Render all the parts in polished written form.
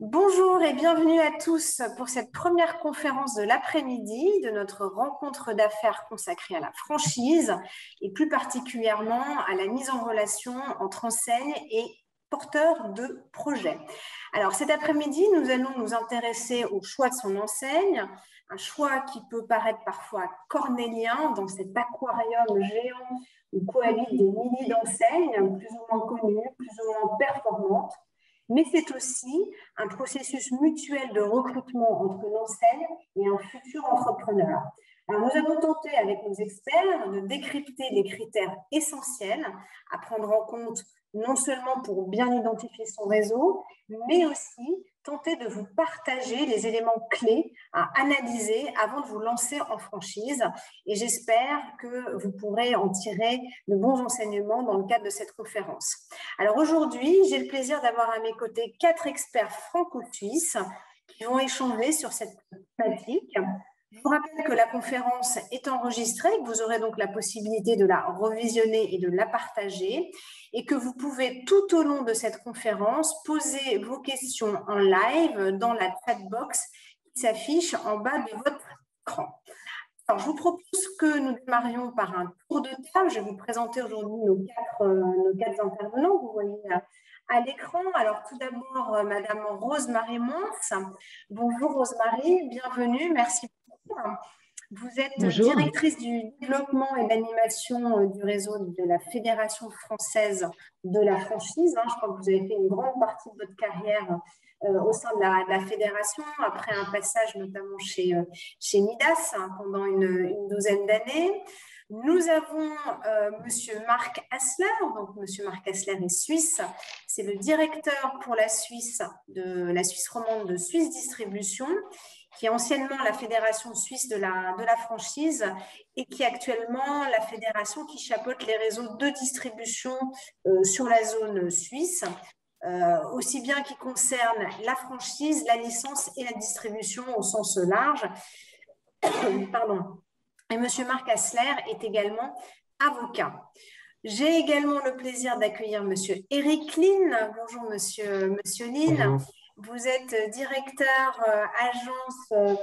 Bonjour et bienvenue à tous pour cette première conférence de l'après-midi de notre rencontre d'affaires consacrée à la franchise et plus particulièrement à la mise en relation entre enseignes et porteurs de projets. Alors cet après-midi, nous allons nous intéresser au choix de son enseigne, un choix qui peut paraître parfois cornélien dans cet aquarium géant où cohabitent des milliers d'enseignes plus ou moins connues, plus ou moins performantes. Mais c'est aussi un processus mutuel de recrutement entre l'enseigne et un futur entrepreneur. Alors, nous avons tenté avec nos experts de décrypter les critères essentiels à prendre en compte non seulement pour bien identifier son réseau, mais aussi tenter de vous partager les éléments clés à analyser avant de vous lancer en franchise. Et j'espère que vous pourrez en tirer de bons enseignements dans le cadre de cette conférence. Alors aujourd'hui, j'ai le plaisir d'avoir à mes côtés 4 experts franco-suisses qui vont échanger sur cette thématique. Je vous rappelle que la conférence est enregistrée, que vous aurez donc la possibilité de la revisionner et de la partager et que vous pouvez tout au long de cette conférence poser vos questions en live dans la chat box qui s'affiche en bas de votre écran. Alors, je vous propose que nous démarrions par un tour de table. Je vais vous présenter aujourd'hui nos quatre intervenants. Vous voyez à l'écran. Alors, tout d'abord, Madame Rose-Marie Mons. Bonjour Rose-Marie, bienvenue, merci beaucoup. Vous êtes Bonjour. directrice du développement et de l'animation du réseau de la Fédération française de la franchise. Je crois que vous avez fait une grande partie de votre carrière au sein de la fédération, après un passage notamment chez Midas pendant une douzaine d'années. Nous avons Monsieur Marc Hassler. Donc, Monsieur Marc Hassler est suisse. C'est le directeur pour la Suisse de la Suisse romande de Suisse Distribution, qui est anciennement la fédération suisse de la franchise et qui est actuellement la fédération qui chapeaute les réseaux de distribution sur la zone suisse, aussi bien qui concerne la franchise, la licence et la distribution au sens large. Pardon. Et M. Marc Hassler est également avocat. J'ai également le plaisir d'accueillir M. Eric Lin. Bonjour Monsieur Lin. Bonjour. Vous êtes directeur agence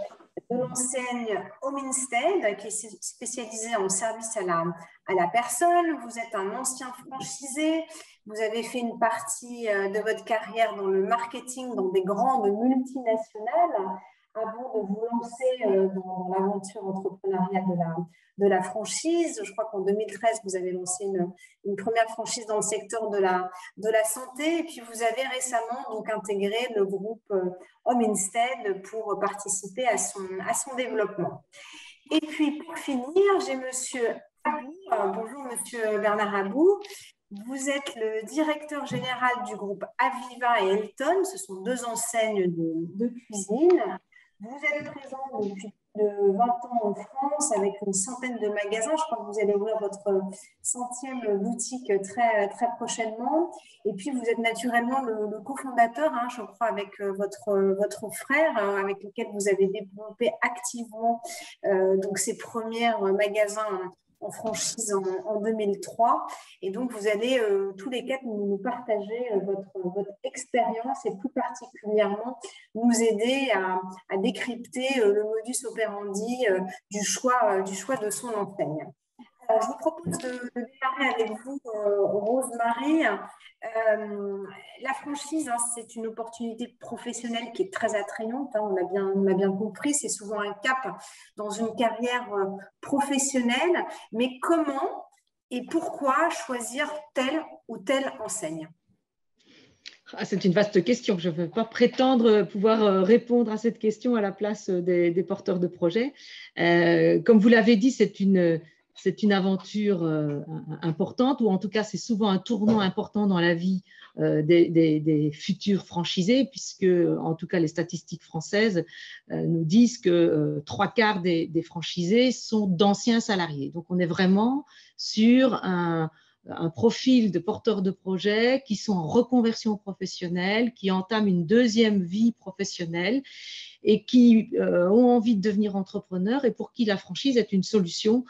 de l'enseigne Hominstead, qui est spécialisée en service à la personne. Vous êtes un ancien franchisé. Vous avez fait une partie de votre carrière dans le marketing dans des grandes multinationales avant de vous lancer dans l'aventure entrepreneuriale de la franchise. Je crois qu'en 2013, vous avez lancé une première franchise dans le secteur de la santé. Et puis, vous avez récemment donc intégré le groupe Hominstead pour participer à son développement. Et puis, pour finir, j'ai Monsieur Abou. Bonjour, Monsieur Bernard Abou. Vous êtes le directeur général du groupe Aviva et Elton. Ce sont 2 enseignes de cuisine. Vous êtes présent depuis plus de 20 ans en France avec une centaine de magasins. Je crois que vous allez ouvrir votre 100e boutique très, très prochainement. Et puis, vous êtes naturellement le cofondateur, je crois, avec votre frère, avec lequel vous avez développé activement donc ces premiers magasins en franchise en 2003. Et donc, vous allez tous les 4 nous partager votre expérience et plus particulièrement nous aider à décrypter le modus operandi du choix de son enseigne. Alors, je vous propose de démarrer avec vous, Rose-Marie. La franchise, c'est une opportunité professionnelle qui est très attrayante. On a bien compris, c'est souvent un cap dans une carrière professionnelle. Mais comment et pourquoi choisir telle ou telle enseigne? C'est une vaste question. Je ne veux pas prétendre pouvoir répondre à cette question à la place des porteurs de projets. Comme vous l'avez dit, c'est une aventure importante, ou en tout cas, c'est souvent un tournant important dans la vie des futurs franchisés, puisque, en tout cas, les statistiques françaises nous disent que 3/4 des franchisés sont d'anciens salariés. Donc, on est vraiment sur un profil de porteurs de projets qui sont en reconversion professionnelle, qui entament une deuxième vie professionnelle et qui ont envie de devenir entrepreneurs et pour qui la franchise est une solution.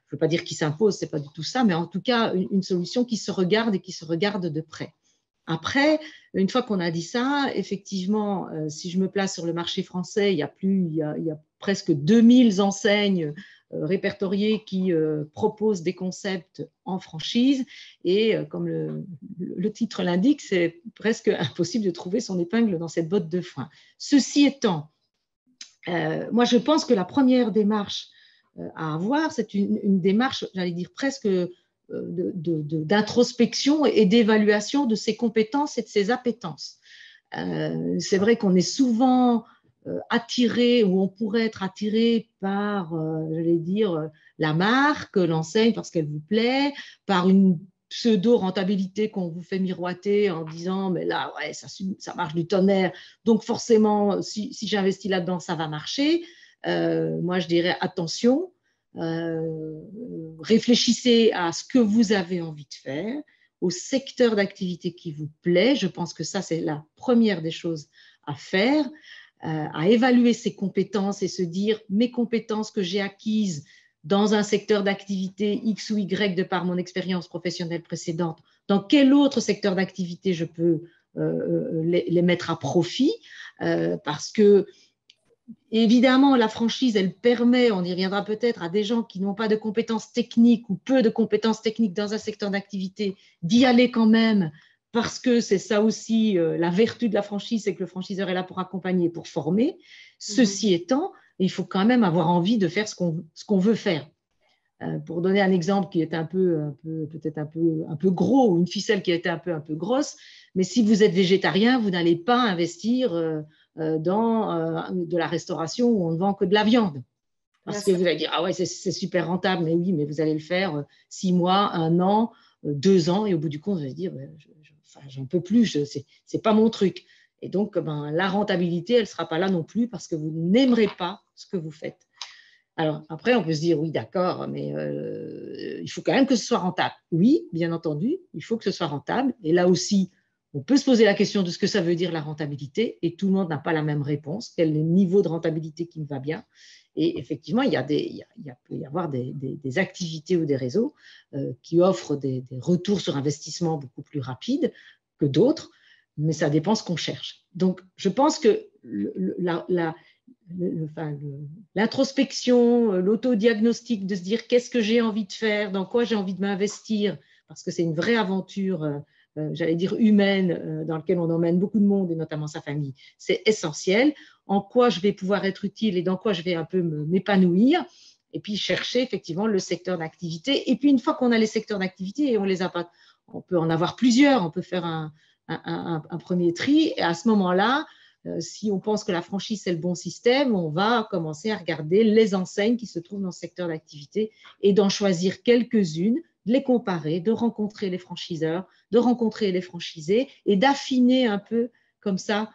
Je ne veux pas dire qui s'impose, ce n'est pas du tout ça, mais en tout cas une solution qui se regarde et qui se regarde de près. Après, une fois qu'on a dit ça, effectivement, si je me place sur le marché français, il y a presque 2000 enseignes répertoriées qui proposent des concepts en franchise. Et comme le titre l'indique, c'est presque impossible de trouver son épingle dans cette botte de foin. Ceci étant, moi, je pense que la première démarche à avoir, c'est une démarche, j'allais dire presque d'introspection et d'évaluation de ses compétences et de ses appétences. C'est vrai qu'on est souvent attiré, ou on pourrait être attiré par, j'allais dire, la marque, l'enseigne parce qu'elle vous plaît, par une pseudo-rentabilité qu'on vous fait miroiter en disant mais là, ouais, ça marche du tonnerre, donc forcément, si j'investis là-dedans, ça va marcher. Moi, je dirais attention, réfléchissez à ce que vous avez envie de faire, au secteur d'activité qui vous plaît. Je pense que ça, c'est la première des choses à faire, à évaluer ses compétences et se dire mes compétences que j'ai acquises dans un secteur d'activité X ou Y de par mon expérience professionnelle précédente, dans quel autre secteur d'activité je peux les mettre à profit, parce que évidemment, la franchise, elle permet, on y reviendra peut-être, à des gens qui n'ont pas de compétences techniques ou peu de compétences techniques dans un secteur d'activité d'y aller quand même, parce que c'est ça aussi la vertu de la franchise, c'est que le franchiseur est là pour accompagner, pour former. Ceci étant, il faut quand même avoir envie de faire ce qu'on veut faire. Pour donner un exemple qui est peut-être un peu gros, ou une ficelle qui a été un peu grosse, mais si vous êtes végétarien, vous n'allez pas investir dans de la restauration où on ne vend que de la viande. Parce que vous allez dire, ah ouais, c'est super rentable, mais oui, mais vous allez le faire 6 mois, 1 an, 2 ans, et au bout du compte, vous allez dire, j'en peux plus, c'est pas mon truc. Et donc, la rentabilité, elle ne sera pas là non plus parce que vous n'aimerez pas ce que vous faites. Alors, après, on peut se dire, oui, d'accord, mais il faut quand même que ce soit rentable. Oui, bien entendu, il faut que ce soit rentable. Et là aussi, on peut se poser la question de ce que ça veut dire la rentabilité, et tout le monde n'a pas la même réponse. Quel est le niveau de rentabilité qui me va bien? Et effectivement, il peut y avoir des activités ou des réseaux qui offrent des retours sur investissement beaucoup plus rapides que d'autres, mais ça dépend ce qu'on cherche. Donc, je pense que l'introspection, l'autodiagnostic, de se dire qu'est-ce que j'ai envie de faire, dans quoi j'ai envie de m'investir, parce que c'est une vraie aventure, j'allais dire humaine, dans laquelle on emmène beaucoup de monde et notamment sa famille. C'est essentiel. En quoi je vais pouvoir être utile et dans quoi je vais un peu m'épanouir. Et puis chercher effectivement le secteur d'activité. Et puis une fois qu'on a les secteurs d'activité, et on les a pas, on peut en avoir plusieurs, on peut faire un premier tri. Et à ce moment-là, si on pense que la franchise, c'est le bon système, on va commencer à regarder les enseignes qui se trouvent dans ce secteur d'activité et d'en choisir quelques-unes, de les comparer, de rencontrer les franchiseurs, de rencontrer les franchisés et d'affiner un peu comme ça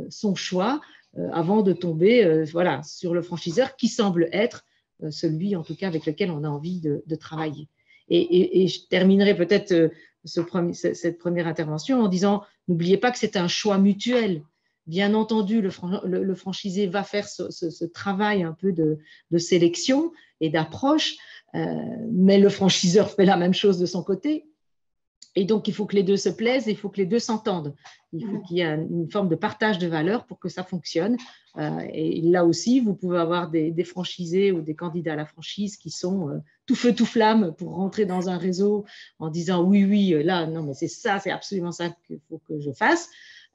son choix avant de tomber sur le franchiseur qui semble être celui, en tout cas, avec lequel on a envie de travailler. Et je terminerai peut-être cette première intervention en disant, n'oubliez pas que c'est un choix mutuel. Bien entendu, le franchisé va faire ce travail un peu de sélection et d'approche, mais le franchiseur fait la même chose de son côté. Et donc, il faut que les deux se plaisent, il faut que les deux s'entendent. Il faut qu'il y ait une forme de partage de valeurs pour que ça fonctionne. Et là aussi, vous pouvez avoir des franchisés ou des candidats à la franchise qui sont tout feu, tout flamme pour rentrer dans un réseau en disant oui, là, non, mais c'est absolument ça qu'il faut que je fasse.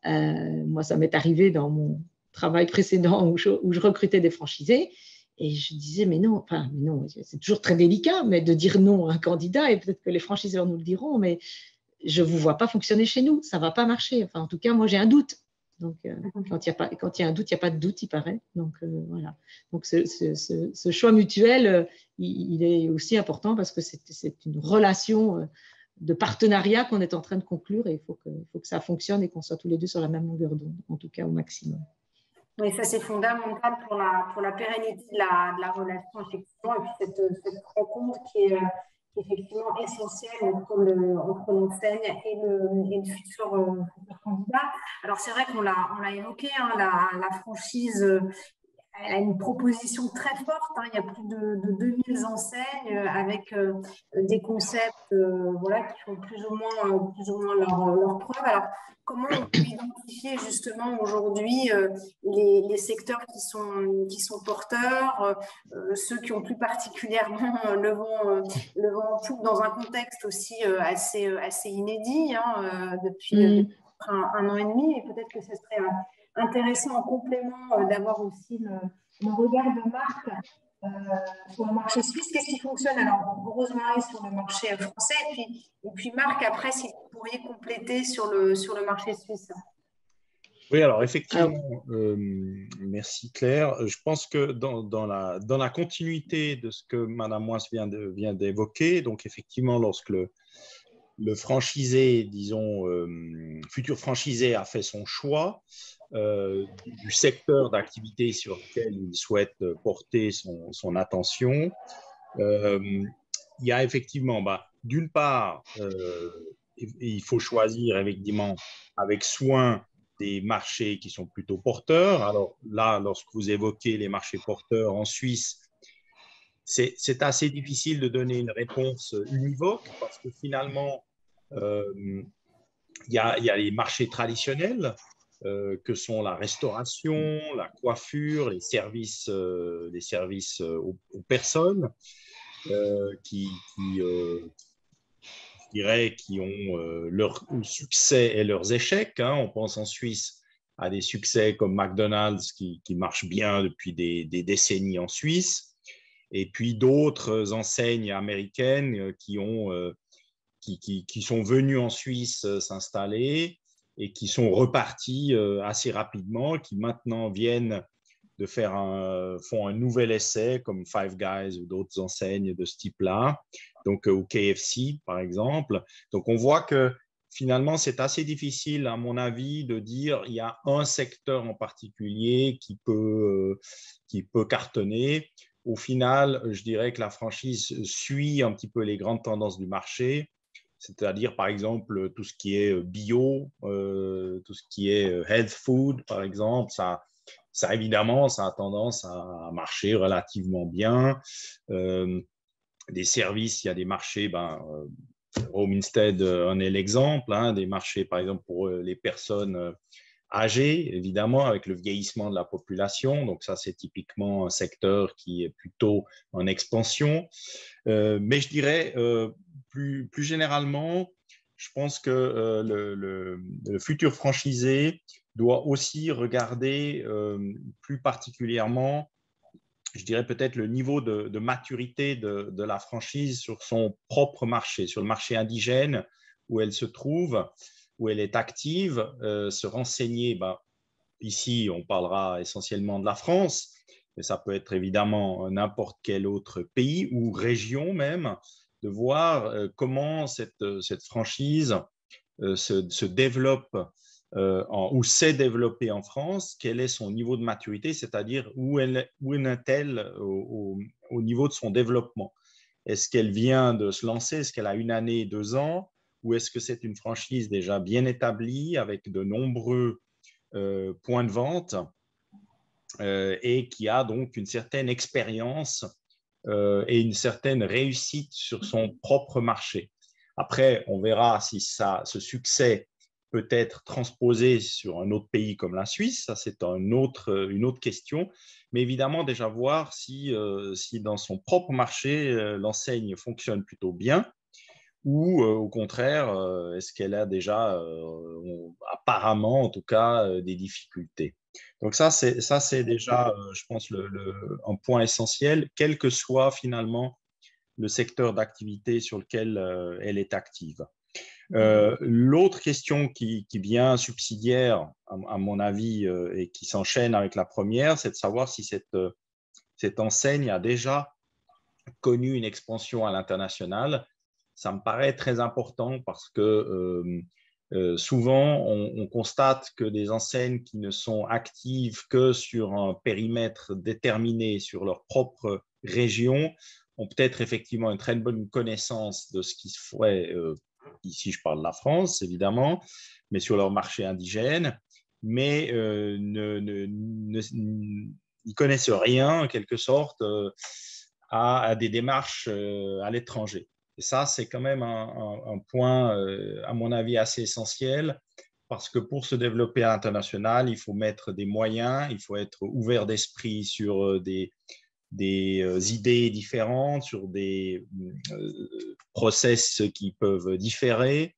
Moi, ça m'est arrivé dans mon travail précédent où je recrutais des franchisés. Et je disais, mais non, c'est toujours très délicat, mais de dire non à un candidat, et peut-être que les franchiseurs nous le diront, mais je ne vous vois pas fonctionner chez nous, ça ne va pas marcher. Enfin, en tout cas, moi, j'ai un doute. Donc, quand il y a un doute, il n'y a pas de doute, il paraît. Donc, voilà. Donc, ce choix mutuel, il est aussi important parce que c'est une relation de partenariat qu'on est en train de conclure et il faut que ça fonctionne et qu'on soit tous les deux sur la même longueur d'onde, en tout cas au maximum. Oui, ça c'est fondamental pour la pérennité de la relation, effectivement, et puis cette rencontre qui est effectivement essentielle entre l'enseigne et le futur candidat. Alors c'est vrai qu'on l'a évoqué, hein, la franchise, elle a une proposition très forte, hein. Il y a plus de 2000 enseignes avec des concepts voilà, qui font plus ou moins leur preuve. Alors, comment on peut identifier justement aujourd'hui les secteurs qui sont porteurs, ceux qui ont plus particulièrement le vent en poupe dans un contexte aussi assez inédit hein, depuis un an et demi, et peut-être que ce serait intéressant en complément d'avoir aussi le regard de marque sur le marché suisse. Qu'est-ce qui fonctionne alors Rosemary sur le marché français et puis Marc, après, si vous pourriez compléter sur le marché suisse. Oui, alors effectivement, merci Claire. Je pense que dans la continuité de ce que Madame Moise vient d'évoquer, donc effectivement, lorsque le franchisé, disons, futur franchisé a fait son choix du secteur d'activité sur lequel il souhaite porter son attention, il y a effectivement, d'une part, il faut choisir effectivement avec soin des marchés qui sont plutôt porteurs. Alors là, lorsque vous évoquez les marchés porteurs en Suisse, c'est assez difficile de donner une réponse univoque parce que finalement, il y a les marchés traditionnels que sont la restauration, la coiffure, les services aux personnes je dirais, qui ont leur succès et leurs échecs. Hein. On pense en Suisse à des succès comme McDonald's qui marchent bien depuis des décennies en Suisse, et puis d'autres enseignes américaines qui sont venues en Suisse s'installer et qui sont reparties assez rapidement, qui maintenant viennent font un nouvel essai comme Five Guys ou d'autres enseignes de ce type-là, donc au KFC par exemple. Donc on voit que finalement c'est assez difficile à mon avis de dire il y a un secteur en particulier qui peut cartonner. Au final, je dirais que la franchise suit un petit peu les grandes tendances du marché, c'est-à-dire par exemple tout ce qui est bio, tout ce qui est health food par exemple, ça évidemment, ça a tendance à marcher relativement bien. Des services, il y a des marchés, Home Instead en est l'exemple, hein, des marchés par exemple pour les personnes âgées, évidemment, avec le vieillissement de la population. Donc ça, c'est typiquement un secteur qui est plutôt en expansion. Mais je dirais, plus généralement, je pense que le futur franchisé doit aussi regarder plus particulièrement, je dirais peut-être le niveau de maturité de la franchise sur son propre marché, sur le marché indigène où elle se trouve, où elle est active, se renseigner. Ici, on parlera essentiellement de la France, mais ça peut être évidemment n'importe quel autre pays ou région même, de voir comment cette franchise se développe ou s'est développée en France, quel est son niveau de maturité, c'est-à-dire où en est-elle au niveau de son développement. Est-ce qu'elle vient de se lancer? Est-ce qu'elle a 1 année, 2 ans? Ou est-ce que c'est une franchise déjà bien établie avec de nombreux points de vente et qui a donc une certaine expérience et une certaine réussite sur son propre marché? Après, on verra si ce succès peut être transposé sur un autre pays comme la Suisse. Ça, c'est une autre question. Mais évidemment, déjà voir si dans son propre marché, l'enseigne fonctionne plutôt bien ou au contraire, est-ce qu'elle a déjà, apparemment en tout cas, des difficultés. Donc ça, c'est déjà, je pense, un point essentiel, quel que soit finalement le secteur d'activité sur lequel elle est active. L'autre question qui vient subsidiaire, à mon avis, et qui s'enchaîne avec la première, c'est de savoir si cette enseigne a déjà connu une expansion à l'international. Ça me paraît très important parce que souvent, on constate que des enseignes qui ne sont actives que sur un périmètre déterminé, sur leur propre région, ont peut-être effectivement une très bonne connaissance de ce qui se fait, ici je parle de la France évidemment, mais sur leur marché indigène, mais ils connaissent rien, en quelque sorte, à des démarches à l'étranger. Et ça, c'est quand même un point, à mon avis, assez essentiel, parce que pour se développer à l'international, il faut mettre des moyens, il faut être ouvert d'esprit sur des idées différentes, sur des process qui peuvent différer,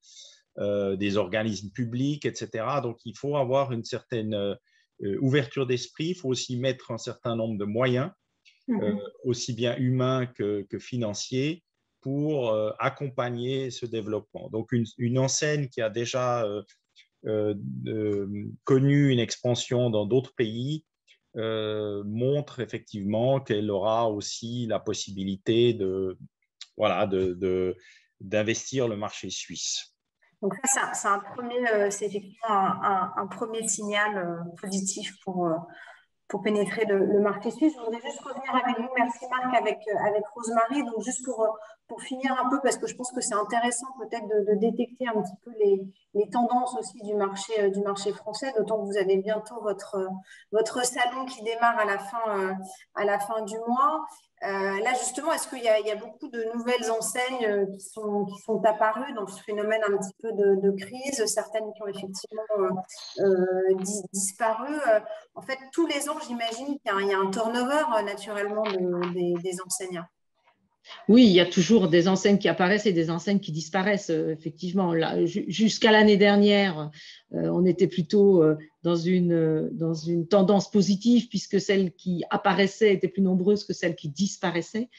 des organismes publics, etc. Donc, il faut avoir une certaine ouverture d'esprit. Il faut aussi mettre un certain nombre de moyens, aussi bien humains que financiers, pour accompagner ce développement. Donc, une enseigne qui a déjà connu une expansion dans d'autres pays montre effectivement qu'elle aura aussi la possibilité d'investir le marché suisse. Donc ça, c'est effectivement un premier signal positif pour pénétrer le marché suisse. Je voudrais juste revenir avec vous, merci Marc, avec Rosemary. Donc juste pour finir un peu, parce que je pense que c'est intéressant peut-être de détecter un petit peu les tendances aussi du marché français, d'autant que vous avez bientôt votre salon qui démarre à la fin du mois. Là, justement, est-ce qu'il y a beaucoup de nouvelles enseignes qui sont apparues dans ce phénomène un petit peu de crise, certaines qui ont effectivement disparu en fait, tous les ans, j'imagine qu'il y a un turnover naturellement des enseignants. Oui, il y a toujours des enseignes qui apparaissent et des enseignes qui disparaissent, effectivement. Jusqu'à l'année dernière, on était plutôt dans une tendance positive, puisque celles qui apparaissaient étaient plus nombreuses que celles qui disparaissaient.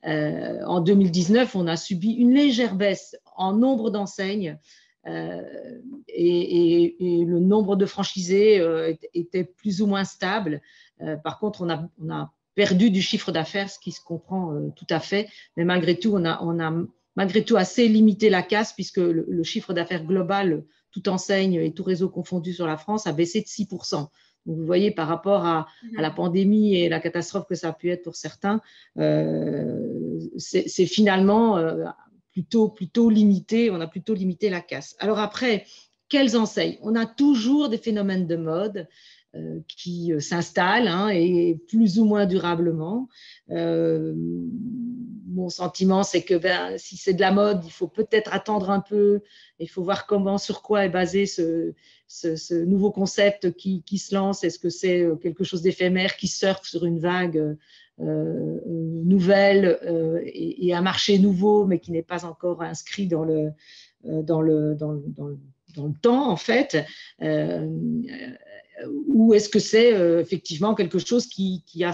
En 2019, on a subi une légère baisse en nombre d'enseignes, et le nombre de franchisés était plus ou moins stable. Par contre, on a perdu du chiffre d'affaires, ce qui se comprend tout à fait, mais malgré tout, on a malgré tout assez limité la casse, puisque le chiffre d'affaires global, toute enseigne et tout réseau confondu sur la France, a baissé de 6%. Donc, vous voyez, par rapport à la pandémie et la catastrophe que ça a pu être pour certains, c'est finalement plutôt limité, on a plutôt limité la casse. Alors après, quelles enseignes? On a toujours des phénomènes de mode qui s'installent, et plus ou moins durablement. Mon sentiment, c'est que si c'est de la mode, il faut peut-être attendre un peu, il faut voir sur quoi est basé ce nouveau concept qui se lance. Est-ce que c'est quelque chose d'éphémère qui surfe sur une vague nouvelle et un marché nouveau, mais qui n'est pas encore inscrit dans le temps, en fait, ou est-ce que c'est effectivement quelque chose qui a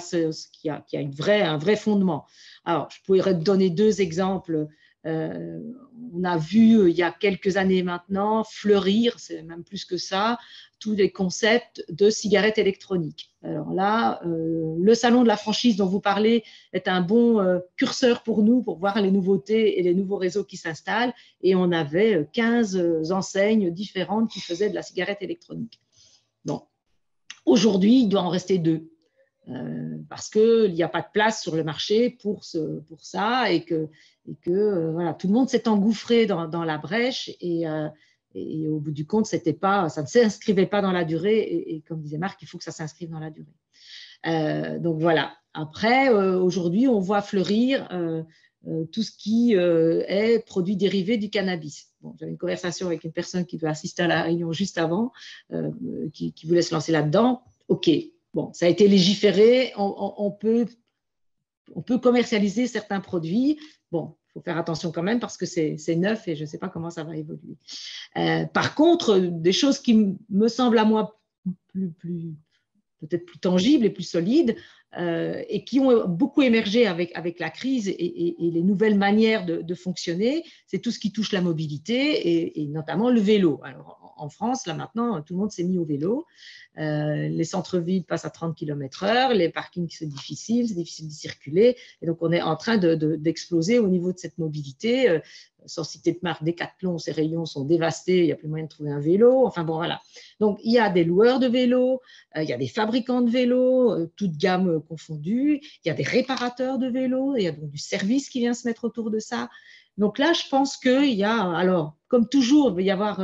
un vrai fondement? Alors, je pourrais te donner deux exemples. On a vu il y a quelques années maintenant fleurir, c'est même plus que ça, tous les concepts de cigarettes électroniques. Alors là, le salon de la franchise dont vous parlez est un bon curseur pour nous, pour voir les nouveautés et les nouveaux réseaux qui s'installent. Et on avait 15 enseignes différentes qui faisaient de la cigarette électronique. Bon. Aujourd'hui, il doit en rester 2. Parce qu'il n'y a pas de place sur le marché pour ça, et que voilà, tout le monde s'est engouffré dans la brèche, et au bout du compte, ça ne s'inscrivait pas dans la durée, et comme disait Marc, il faut que ça s'inscrive dans la durée. Donc voilà. Après, aujourd'hui, on voit fleurir tout ce qui est produit dérivé du cannabis. Bon, j'avais une conversation avec une personne qui doit assister à la réunion juste avant, qui voulait se lancer là-dedans. OK. Bon, ça a été légiféré, on peut commercialiser certains produits. Bon, il faut faire attention quand même parce que c'est neuf et je ne sais pas comment ça va évoluer. Par contre, des choses qui me semblent à moi peut-être plus tangibles et plus solides, et qui ont beaucoup émergé avec la crise et les nouvelles manières de fonctionner, c'est tout ce qui touche la mobilité et notamment le vélo. Alors, en France, là maintenant, tout le monde s'est mis au vélo. Les centres-villes passent à 30 km/h, les parkings c'est difficile de circuler. Et donc, on est en train d'exploser au niveau de cette mobilité. Sans citer de marque, Decathlon, ses rayons sont dévastés, il n'y a plus moyen de trouver un vélo. Enfin bon, voilà. Donc, il y a des loueurs de vélos, il y a des fabricants de vélos, toutes gammes confondues, il y a des réparateurs de vélos, il y a donc du service qui vient se mettre autour de ça. Donc là, je pense qu'il y a, alors, comme toujours, il va y avoir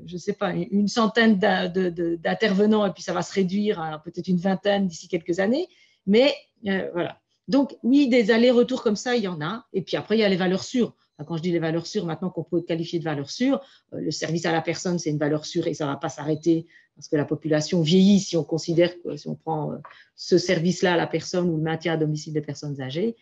je ne sais pas, une centaine d'intervenants et puis ça va se réduire à peut-être une vingtaine d'ici quelques années. Mais voilà. Donc, oui, des allers-retours comme ça, il y en a. Et puis après, il y a les valeurs sûres. Enfin, quand je dis les valeurs sûres, maintenant qu'on peut qualifier de valeurs sûres, le service à la personne, c'est une valeur sûre et ça ne va pas s'arrêter parce que la population vieillit. Si on considère que si on prend ce service-là à la personne ou le maintien à domicile des personnes âgées,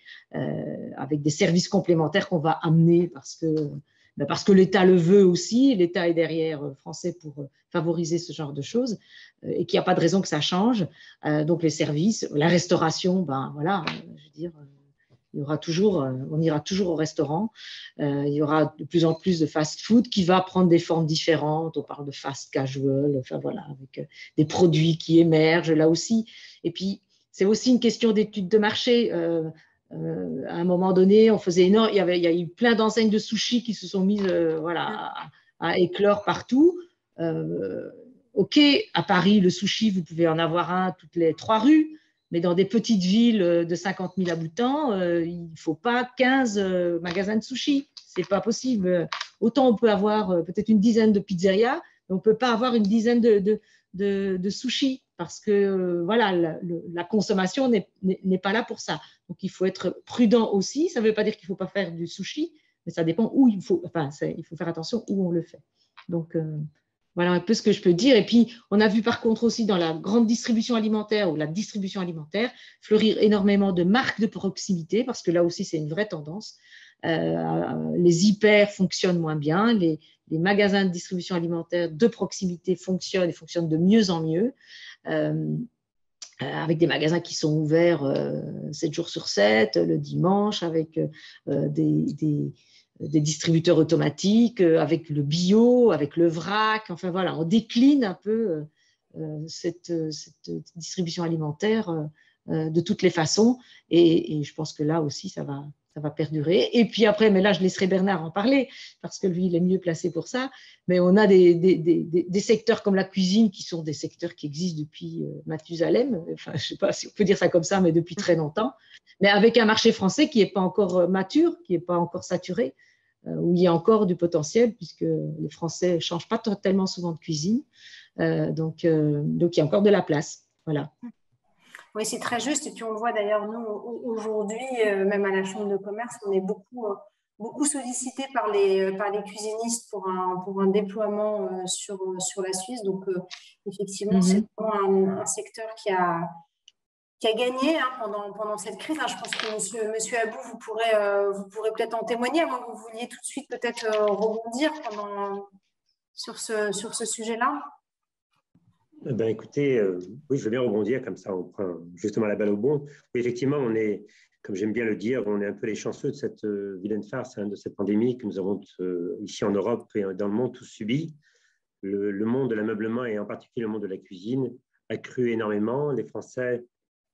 avec des services complémentaires qu'on va amener parce que l'État le veut aussi, l'État est derrière français pour favoriser ce genre de choses et qu'il n'y a pas de raison que ça change. Donc les services, la restauration, ben voilà, je veux dire, il y aura toujours, on ira toujours au restaurant. Il y aura de plus en plus de fast-food qui va prendre des formes différentes. On parle de fast casual, enfin voilà, avec des produits qui émergent là aussi. Et puis c'est aussi une question d'étude de marché. À un moment donné, on faisait énorme. Il y a eu plein d'enseignes de sushis qui se sont mises voilà, à éclore partout. OK, à Paris, le sushi, vous pouvez en avoir un toutes les 3 rues, mais dans des petites villes de 50 000 habitants, il ne faut pas 15 magasins de sushi. Ce n'est pas possible. Autant on peut avoir peut-être une dizaine de pizzerias, mais on ne peut pas avoir une dizaine de sushis parce que voilà, la consommation n'est pas là pour ça. Donc, il faut être prudent aussi. Ça ne veut pas dire qu'il ne faut pas faire du sushi, mais ça dépend où il faut. Enfin, il faut faire attention où on le fait. Donc, voilà un peu ce que je peux dire. Et puis, on a vu par contre aussi dans la grande distribution alimentaire ou la distribution alimentaire fleurir énormément de marques de proximité parce que là aussi, c'est une vraie tendance. Les hyper fonctionnent moins bien. Les magasins de distribution alimentaire de proximité fonctionnent et fonctionnent de mieux en mieux. Avec des magasins qui sont ouverts 7 jours sur 7, le dimanche, avec des distributeurs automatiques, avec le bio, avec le vrac. Enfin voilà, on décline un peu cette distribution alimentaire de toutes les façons. Et je pense que là aussi, ça va perdurer. Et puis après, mais là, je laisserai Bernard en parler parce que lui, il est mieux placé pour ça. Mais on a des secteurs comme la cuisine qui sont des secteurs qui existent depuis Mathusalem. Enfin, je ne sais pas si on peut dire ça comme ça, mais depuis très longtemps. Mais avec un marché français qui n'est pas encore mature, qui n'est pas encore saturé, où il y a encore du potentiel puisque les Français ne changent pas tellement souvent de cuisine. Donc, il y a encore de la place. Voilà. Oui, c'est très juste. Et puis, on le voit d'ailleurs, nous, aujourd'hui, même à la Chambre de commerce, on est beaucoup sollicité par les cuisinistes pour un déploiement sur la Suisse. Donc, effectivement, c'est vraiment un secteur qui a gagné pendant cette crise. Je pense que monsieur Abou, vous pourrez peut-être en témoigner, à moins que vous vouliez tout de suite peut-être rebondir sur ce sujet-là. Ben, écoutez, oui, je veux bien rebondir, comme ça on prend justement la balle au bon. Oui, effectivement, on est, comme j'aime bien le dire, on est un peu les chanceux de cette vilaine farce, de cette pandémie que nous avons ici en Europe et dans le monde tous subi. Le monde de l'ameublement et en particulier le monde de la cuisine a cru énormément. Les Français,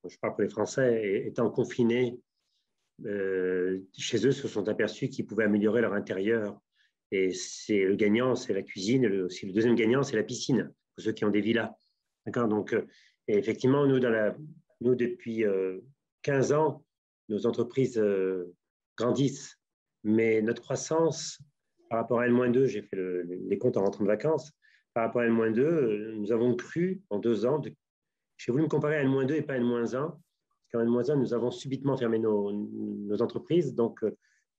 je parle pour les Français, étant confinés chez eux, se sont aperçus qu'ils pouvaient améliorer leur intérieur. Et c'est le gagnant, c'est la cuisine. Et le deuxième gagnant, c'est la piscine, pour ceux qui ont des villas. D'accord. Donc, et effectivement, nous depuis 15 ans, nos entreprises grandissent. Mais notre croissance, par rapport à N-2, j'ai fait les comptes en rentrant de vacances, par rapport à N-2, nous avons cru en 2 ans. J'ai voulu me comparer à N-2 et pas à N-1. Parce qu'en N-1, nous avons subitement fermé nos entreprises. Donc,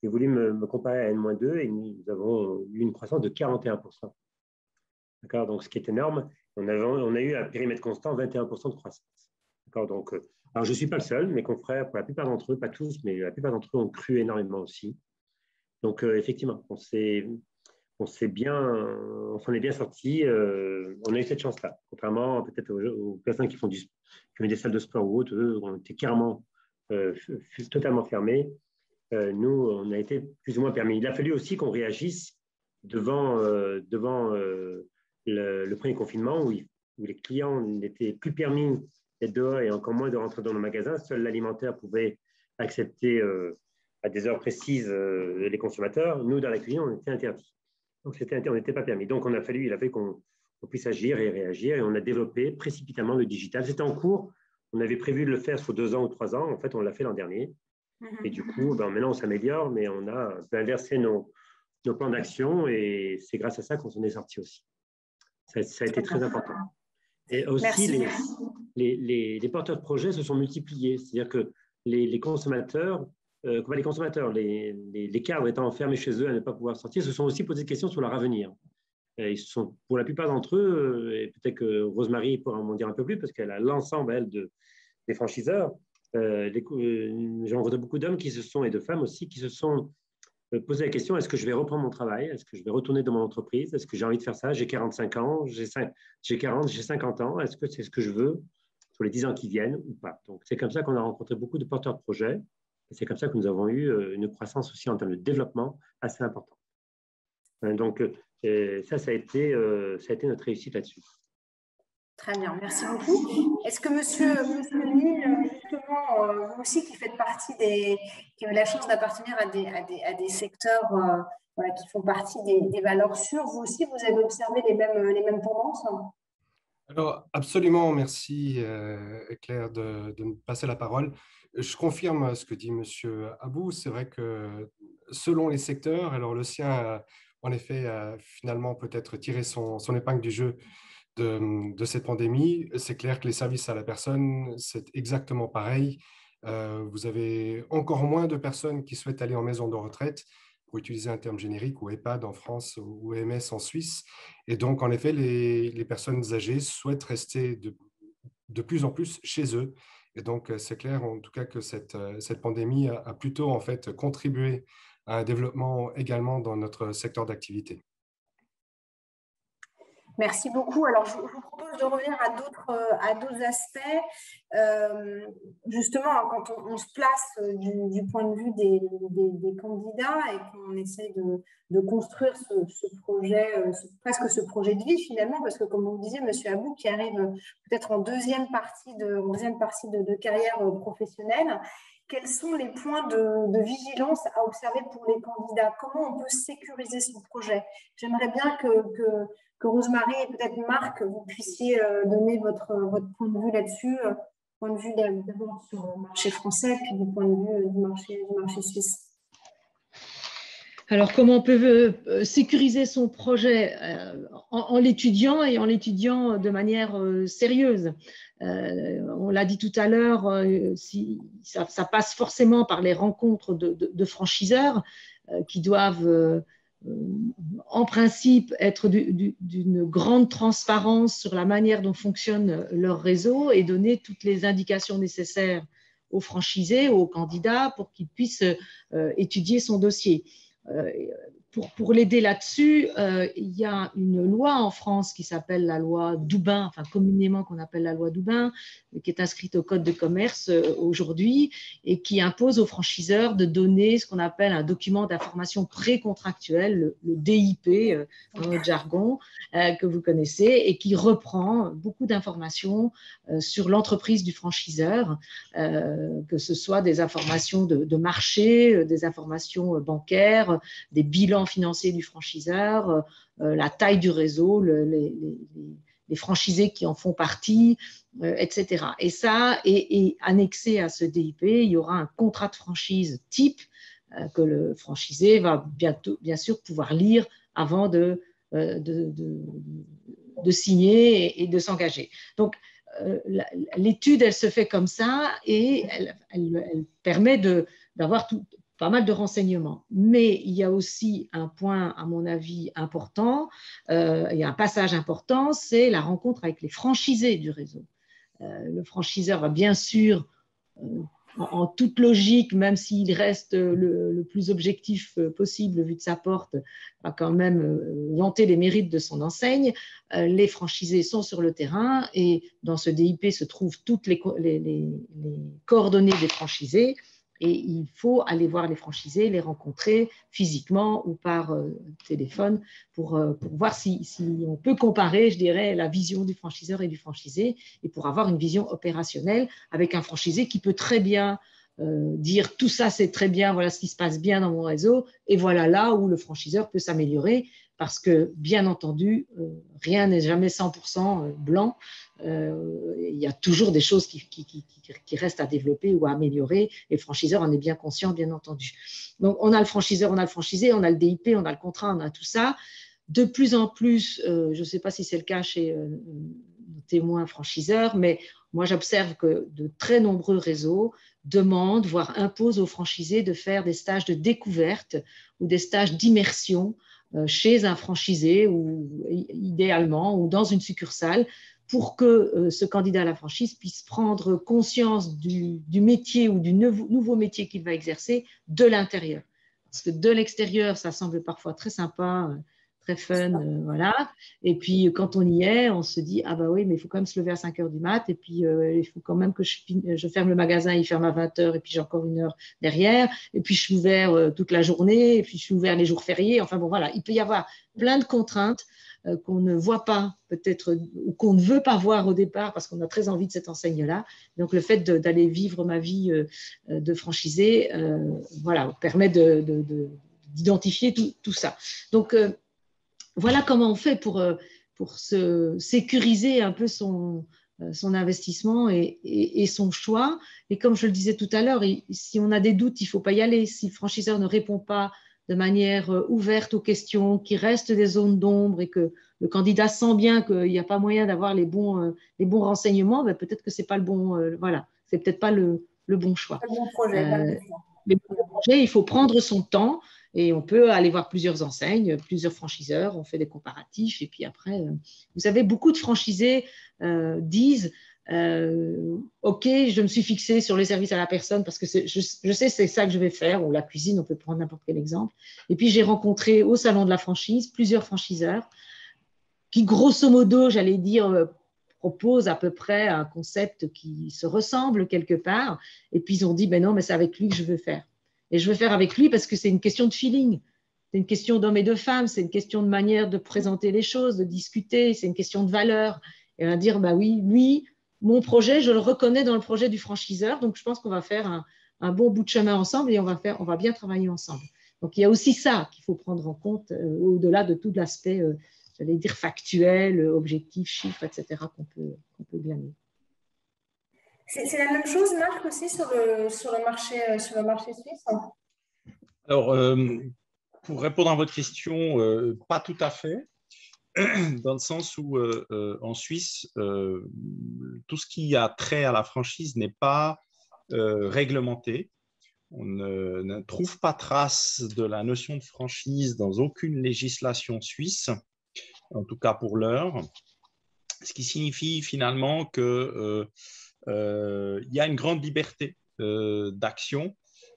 j'ai voulu me comparer à N-2 et nous avons eu une croissance de 41%. D'accord. Donc, ce qui est énorme. On a eu à périmètre constant 21% de croissance. D'accord. Donc, alors, je ne suis pas le seul. Mes confrères, pour la plupart d'entre eux, pas tous, mais la plupart d'entre eux ont cru énormément aussi. Donc, effectivement, on s'en est bien sorti. On a eu cette chance-là. Contrairement peut-être aux personnes qui ont des salles de sport ou autres, eux, on était carrément totalement fermés. Nous, on a été plus ou moins permis. Il a fallu aussi qu'on réagisse devant le premier confinement où les clients n'étaient plus permis d'être dehors et encore moins de rentrer dans nos magasins. Seul l'alimentaire pouvait accepter à des heures précises les consommateurs. Nous, dans la cuisine, on était interdits. Donc, on n'était pas permis. Donc, il a fallu qu'on puisse agir et réagir et on a développé précipitamment le digital. C'était en cours. On avait prévu de le faire sur 2 ans ou 3 ans. En fait, on l'a fait l'an dernier. Et du coup, maintenant, on s'améliore, mais on a inversé nos plans d'action et c'est grâce à ça qu'on s'en est sorti aussi. Ça a été très important. Et aussi, les porteurs de projets se sont multipliés. C'est-à-dire que les consommateurs, les cadres étant enfermés chez eux à ne pas pouvoir sortir, se sont aussi posé des questions sur leur avenir. Et ils sont, pour la plupart d'entre eux, et peut-être que Rosemary pourra m'en dire un peu plus, parce qu'elle a l'ensemble, elle, des franchiseurs, j'ai rencontré beaucoup d'hommes et de femmes aussi, qui se sont posé la question, est-ce que je vais reprendre mon travail? Est-ce que je vais retourner dans mon entreprise? Est-ce que j'ai envie de faire ça? J'ai 45 ans, j'ai 40, j'ai 50 ans. Est-ce que c'est ce que je veux sur les 10 ans qui viennent ou pas? Donc, c'est comme ça qu'on a rencontré beaucoup de porteurs de projets. Et c'est comme ça que nous avons eu une croissance aussi en termes de développement assez importante. Donc, ça a été notre réussite là-dessus. Très bien, merci beaucoup. Est-ce que monsieur Nil, justement, vous aussi qui faites partie qui avez la chance d'appartenir à des secteurs voilà, qui font partie des valeurs sûres, vous aussi, vous avez observé les mêmes tendances? Alors, absolument, merci Claire de me passer la parole. Je confirme ce que dit monsieur Abou. C'est vrai que selon les secteurs, alors le sien, en effet, a finalement peut-être tiré son épingle du jeu de cette pandémie. C'est clair que les services à la personne, c'est exactement pareil. Vous avez encore moins de personnes qui souhaitent aller en maison de retraite, pour utiliser un terme générique, ou EHPAD en France ou EMS en Suisse. Et donc, en effet, les personnes âgées souhaitent rester de plus en plus chez eux. Et donc, c'est clair, en tout cas, que cette pandémie a plutôt en fait contribué à un développement également dans notre secteur d'activité. Merci beaucoup. Alors, je vous propose de revenir à d'autres aspects. Justement, quand on se place du point de vue des candidats et qu'on essaie de construire ce projet, presque ce projet de vie finalement, parce que comme vous disiez, monsieur Abou, qui arrive peut-être en deuxième partie de carrière professionnelle, quels sont les points de vigilance à observer pour les candidats? Comment on peut sécuriser son projet? J'aimerais bien que Rosemary et peut-être Marc, vous puissiez donner votre point de vue là-dessus, point de vue d'abord sur le marché français, puis du point de vue du marché suisse. Alors, comment on peut sécuriser son projet en l'étudiant et en l'étudiant de manière sérieuse? On l'a dit tout à l'heure, ça passe forcément par les rencontres de franchiseurs qui doivent en principe être d'une grande transparence sur la manière dont fonctionne leur réseau et donner toutes les indications nécessaires aux franchisés, aux candidats pour qu'ils puissent étudier son dossier. Pour l'aider là-dessus, il y a une loi en France qui s'appelle la loi Doubin, enfin communément qu'on appelle la loi Doubin, qui est inscrite au Code de commerce aujourd'hui et qui impose aux franchiseurs de donner ce qu'on appelle un document d'information précontractuelle, le DIP dans notre jargon, que vous connaissez, et qui reprend beaucoup d'informations sur l'entreprise du franchiseur, que ce soit des informations de marché, des informations bancaires, des bilans financiers du franchiseur, la taille du réseau, les franchisés qui en font partie, etc. Et ça est annexé à ce DIP. Il y aura un contrat de franchise type que le franchisé va bientôt, bien sûr, pouvoir lire avant de signer et de s'engager. Donc, l'étude, elle se fait comme ça et elle permet d'avoir pas mal de renseignements. Mais il y a aussi un point, à mon avis, important, il y a un passage important, c'est la rencontre avec les franchisés du réseau. Le franchiseur va bien sûr, en toute logique, même s'il reste le plus objectif possible vu de sa porte, va quand même vanter les mérites de son enseigne. Les franchisés sont sur le terrain et dans ce DIP se trouvent toutes les coordonnées des franchisés. Et il faut aller voir les franchisés, les rencontrer physiquement ou par téléphone pour voir si on peut comparer, je dirais, la vision du franchiseur et du franchisé et pour avoir une vision opérationnelle avec un franchisé qui peut très bien dire tout ça c'est très bien, voilà ce qui se passe bien dans mon réseau et voilà là où le franchiseur peut s'améliorer parce que bien entendu rien n'est jamais 100% blanc, il y a toujours des choses qui restent à développer ou à améliorer et le franchiseur en est bien conscient bien entendu. Donc on a le franchiseur, on a le franchisé, on a le DIP, on a le contrat, on a tout ça. de plus en plus, je ne sais pas si c'est le cas chez nos témoins franchiseurs, mais moi j'observe que de très nombreux réseaux demandent, voire imposent aux franchisés de faire des stages de découverte ou des stages d'immersion chez un franchisé ou idéalement ou dans une succursale pour que ce candidat à la franchise puisse prendre conscience du métier ou du nouveau métier qu'il va exercer de l'intérieur. Parce que de l'extérieur, ça semble parfois très sympa, très fun, voilà. Et puis, quand on y est, on se dit, ah bah oui, mais il faut quand même se lever à 5 heures du mat, et puis il faut quand même que je ferme le magasin, il ferme à 20 heures, et puis j'ai encore 1 heure derrière, et puis je suis ouvert toute la journée, et puis je suis ouvert les jours fériés. Enfin bon, voilà, il peut y avoir plein de contraintes qu'on ne voit pas peut-être ou qu'on ne veut pas voir au départ parce qu'on a très envie de cette enseigne-là. Donc, le fait d'aller vivre ma vie de franchisé, voilà, permet d'identifier tout ça. Donc, voilà comment on fait pour se sécuriser un peu son investissement et son choix. Et comme je le disais tout à l'heure, si on a des doutes, il ne faut pas y aller. Si le franchiseur ne répond pas de manière ouverte aux questions, qu'il reste des zones d'ombre et que le candidat sent bien qu'il n'y a pas moyen d'avoir les bons renseignements, ben peut-être que c'est pas le bon, voilà, c'est peut-être pas le bon choix. Le bon projet. Mais pour le projet, il faut prendre son temps et on peut aller voir plusieurs enseignes, plusieurs franchiseurs, on fait des comparatifs et puis après, vous savez, beaucoup de franchisés disent ok, je me suis fixé sur les services à la personne parce que je sais c'est ça que je vais faire, ou la cuisine, on peut prendre n'importe quel exemple. Et puis j'ai rencontré au salon de la franchise plusieurs franchiseurs qui grosso modo, j'allais dire, proposent à peu près un concept qui se ressemble quelque part. Et puis ils ont dit, ben non, mais c'est avec lui que je veux faire. Et je veux faire avec lui parce que c'est une question de feeling. C'est une question d'hommes et de femmes, c'est une question de manière de présenter les choses, de discuter, c'est une question de valeur. Et on va dire, bah oui, lui, mon projet, je le reconnais dans le projet du franchiseur, donc je pense qu'on va faire un bon bout de chemin ensemble et on va bien travailler ensemble. Donc il y a aussi ça qu'il faut prendre en compte au-delà de tout l'aspect, j'allais dire factuel, objectif, chiffres, etc. qu'on peut glaner. C'est la même chose, Marc, aussi sur le marché suisse? Alors, pour répondre à votre question, pas tout à fait. Dans le sens où en Suisse, tout ce qui a trait à la franchise n'est pas réglementé. On ne trouve pas trace de la notion de franchise dans aucune législation suisse, en tout cas pour l'heure, ce qui signifie finalement qu'il y a une grande liberté d'action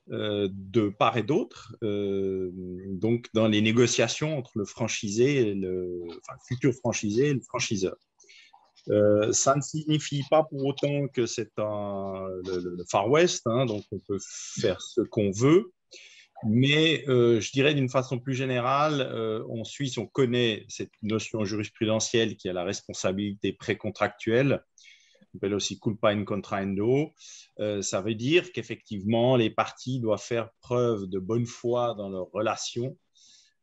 de part et d'autre, donc dans les négociations entre le franchisé, le futur franchisé et le franchiseur. Ça ne signifie pas pour autant que c'est le Far West, hein, donc on peut faire ce qu'on veut, mais je dirais d'une façon plus générale, en Suisse, on connaît cette notion jurisprudentielle qui est la responsabilité précontractuelle, on appelle aussi culpa in contraendo. Ça veut dire qu'effectivement, les parties doivent faire preuve de bonne foi dans leurs relations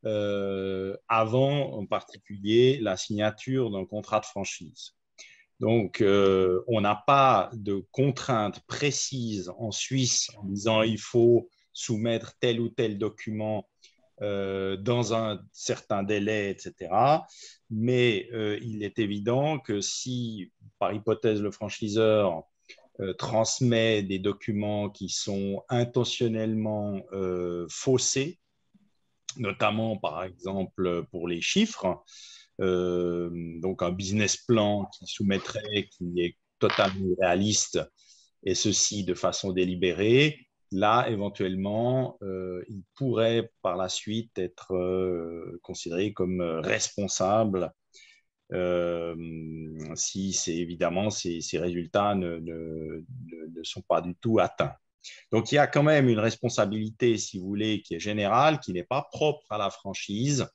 avant, en particulier, la signature d'un contrat de franchise. Donc, on n'a pas de contraintes précises en Suisse en disant il faut soumettre tel ou tel document dans un certain délai, etc. Mais il est évident que si, par hypothèse, le franchiseur transmet des documents qui sont intentionnellement faussés, notamment, par exemple, pour les chiffres, donc un business plan qui soumettrait, qui est totalement réaliste, et ceci de façon délibérée, là, éventuellement, il pourrait par la suite être considéré comme responsable si évidemment ces résultats ne sont pas du tout atteints. Donc, il y a quand même une responsabilité, si vous voulez, qui est générale, qui n'est pas propre à la franchise,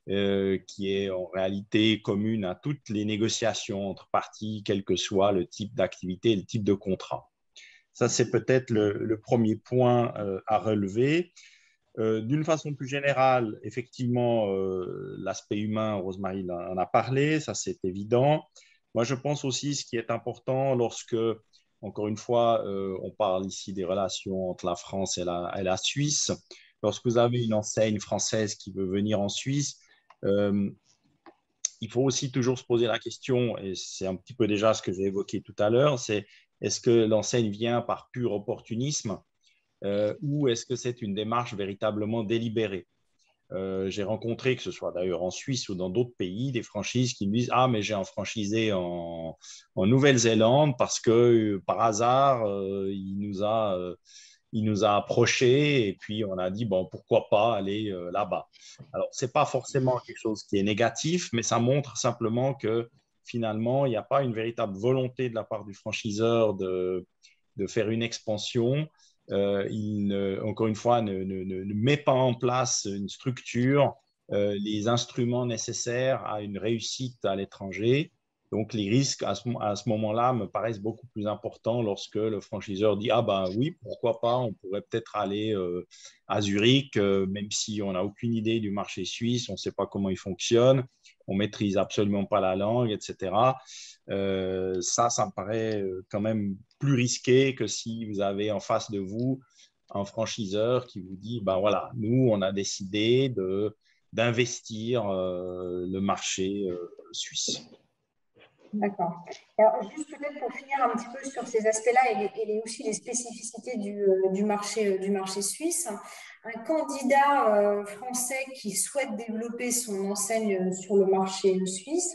qui est en réalité commune à toutes les négociations entre parties, quel que soit le type d'activité et le type de contrat. Ça, c'est peut-être le premier point à relever. D'une façon plus générale, effectivement, l'aspect humain, Rosemary en a parlé, ça c'est évident. Moi, je pense aussi ce qui est important lorsque, encore une fois, on parle ici des relations entre la France et la Suisse. Lorsque vous avez une enseigne française qui veut venir en Suisse, Il faut aussi toujours se poser la question, et c'est un petit peu déjà ce que j'ai évoqué tout à l'heure, c'est est-ce que l'enseigne vient par pur opportunisme ou est-ce que c'est une démarche véritablement délibérée? J'ai rencontré, que ce soit d'ailleurs en Suisse ou dans d'autres pays, des franchises qui me disent « Ah, mais j'ai un franchisé en Nouvelle-Zélande parce que par hasard, il nous a approchés et puis on a dit, bon, pourquoi pas aller là-bas. » Alors, ce n'est pas forcément quelque chose qui est négatif, mais ça montre simplement que finalement, il n'y a pas une véritable volonté de la part du franchiseur de faire une expansion. Encore une fois, ne met pas en place une structure, les instruments nécessaires à une réussite à l'étranger. Donc, les risques à ce moment-là me paraissent beaucoup plus importants lorsque le franchiseur dit « Ah ben oui, pourquoi pas, on pourrait peut-être aller à Zurich, même si on n'a aucune idée du marché suisse, on ne sait pas comment il fonctionne, on ne maîtrise absolument pas la langue, etc. » Ça me paraît quand même plus risqué que si vous avez en face de vous un franchiseur qui vous dit, ben voilà, nous, on a décidé d'investir le marché suisse. D'accord. Alors, juste peut-être pour finir un petit peu sur ces aspects-là et aussi les spécificités du marché suisse, un candidat français qui souhaite développer son enseigne sur le marché suisse,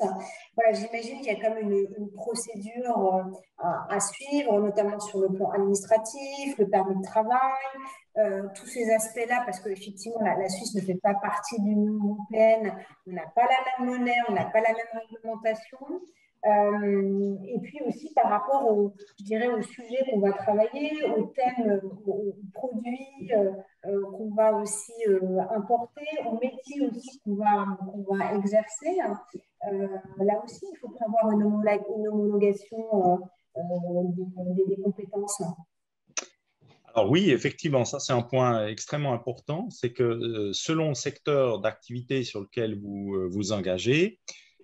voilà, j'imagine qu'il y a quand même une procédure à suivre, notamment sur le plan administratif, le permis de travail, tous ces aspects-là, parce qu'effectivement, la Suisse ne fait pas partie de l'Union européenne, on n'a pas la même monnaie, on n'a pas la même réglementation. Et puis aussi par rapport je dirais, au sujet qu'on va travailler, aux thèmes, aux produits qu'on va aussi importer, aux métiers aussi qu'on va exercer. Là aussi, il faut prévoir une homologation des compétences. Alors oui, effectivement, ça c'est un point extrêmement important, c'est que selon le secteur d'activité sur lequel vous vous engagez,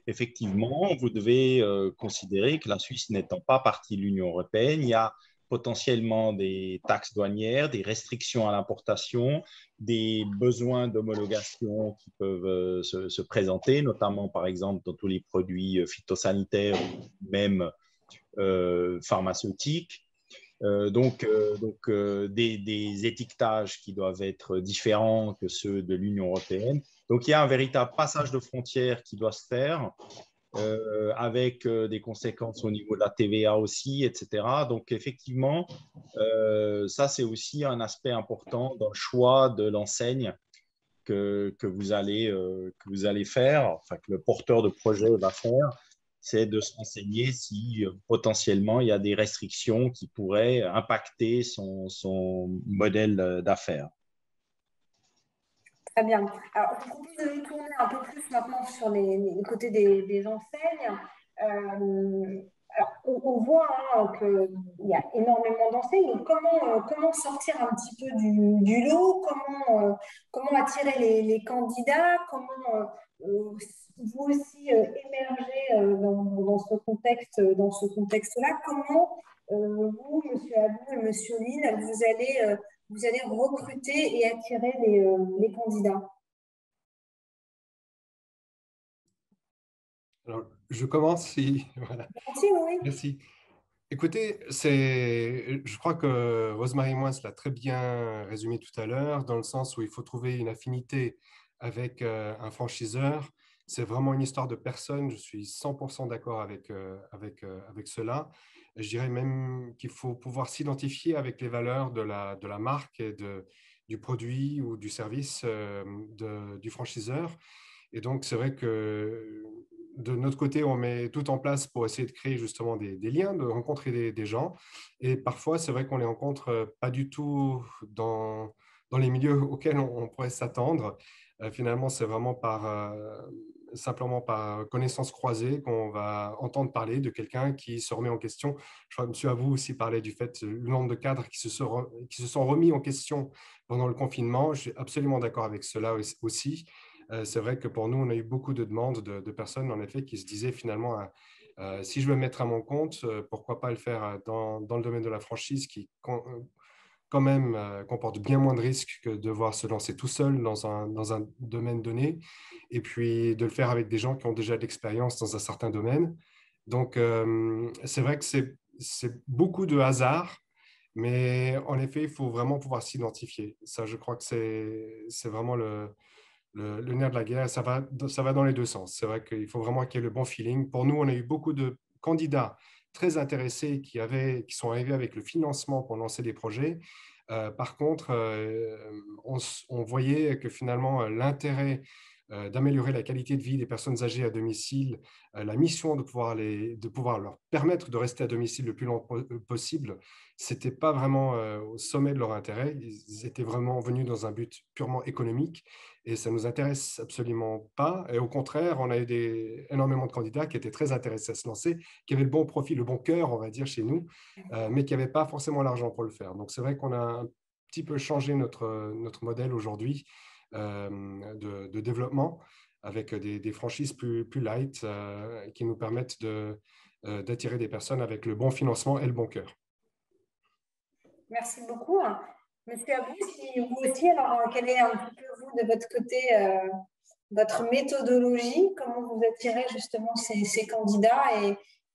effectivement, vous devez considérer que la Suisse n'étant pas partie de l'Union européenne, il y a potentiellement des taxes douanières, des restrictions à l'importation, des besoins d'homologation qui peuvent se présenter, notamment par exemple dans tous les produits phytosanitaires, même pharmaceutiques. Des étiquetages qui doivent être différents que ceux de l'Union européenne. Donc, il y a un véritable passage de frontières qui doit se faire avec des conséquences au niveau de la TVA aussi, etc. Donc, effectivement, ça, c'est aussi un aspect important dans le choix de l'enseigne que vous allez faire, enfin, que le porteur de projet va faire, c'est de se renseigner si potentiellement il y a des restrictions qui pourraient impacter son modèle d'affaires. Très bien. Alors, je vous propose de nous tourner un peu plus maintenant sur les côtés des enseignes. Alors, on voit qu'il y a énormément d'enseignes. Donc, comment sortir un petit peu du lot? Comment attirer les candidats? Comment vous aussi émerger dans ce contexte-là? Comment vous, M. Abou et M. Lynn, vous allez recruter et attirer les candidats? Alors, je commence si… Voilà. Merci, oui. Merci. Écoutez, je crois que Rosemary Moins l'a très bien résumé tout à l'heure, dans le sens où il faut trouver une affinité avec un franchiseur. C'est vraiment une histoire de personne. Je suis 100% d'accord avec cela. Je dirais même qu'il faut pouvoir s'identifier avec les valeurs de la marque et du produit ou du service du franchiseur. Et donc, c'est vrai que de notre côté, on met tout en place pour essayer de créer justement des liens, de rencontrer des gens. Et parfois, c'est vrai qu'on les rencontre pas du tout dans les milieux auxquels on pourrait s'attendre. Finalement, c'est vraiment simplement par connaissance croisée qu'on va entendre parler de quelqu'un qui se remet en question. Je crois que M. Abou aussi parlait du fait, le nombre de cadres qui se sont remis en question pendant le confinement. Je suis absolument d'accord avec cela aussi. C'est vrai que pour nous, on a eu beaucoup de demandes de personnes, en effet, qui se disaient finalement, si je veux me mettre à mon compte, pourquoi pas le faire dans le domaine de la franchise qui quand même comporte bien moins de risques que de devoir se lancer tout seul dans un domaine donné, et puis de le faire avec des gens qui ont déjà de l'expérience dans un certain domaine. Donc, c'est vrai que c'est beaucoup de hasard, mais en effet, il faut vraiment pouvoir s'identifier. Ça, je crois que c'est vraiment le nerf de la guerre. Ça va dans les deux sens. C'est vrai qu'il faut vraiment qu'il y ait le bon feeling. Pour nous, on a eu beaucoup de candidats très intéressés qui sont arrivés avec le financement pour lancer des projets. Par contre, on voyait que finalement, l'intérêt d'améliorer la qualité de vie des personnes âgées à domicile, la mission de pouvoir leur permettre de rester à domicile le plus longtemps possible, ce n'était pas vraiment au sommet de leur intérêt. Ils étaient vraiment venus dans un but purement économique et ça ne nous intéresse absolument pas. Et au contraire, on a eu énormément de candidats qui étaient très intéressés à se lancer, qui avaient le bon profil, le bon cœur, on va dire, chez nous, mais qui n'avaient pas forcément l'argent pour le faire. Donc, c'est vrai qu'on a un petit peu changé notre modèle aujourd'hui de développement avec des franchises plus light qui nous permettent d'attirer des personnes avec le bon financement et le bon cœur. Merci beaucoup. Monsieur Abou, si vous aussi, alors quelle est un petit peu, vous, de votre côté, votre méthodologie, comment vous attirez justement ces candidats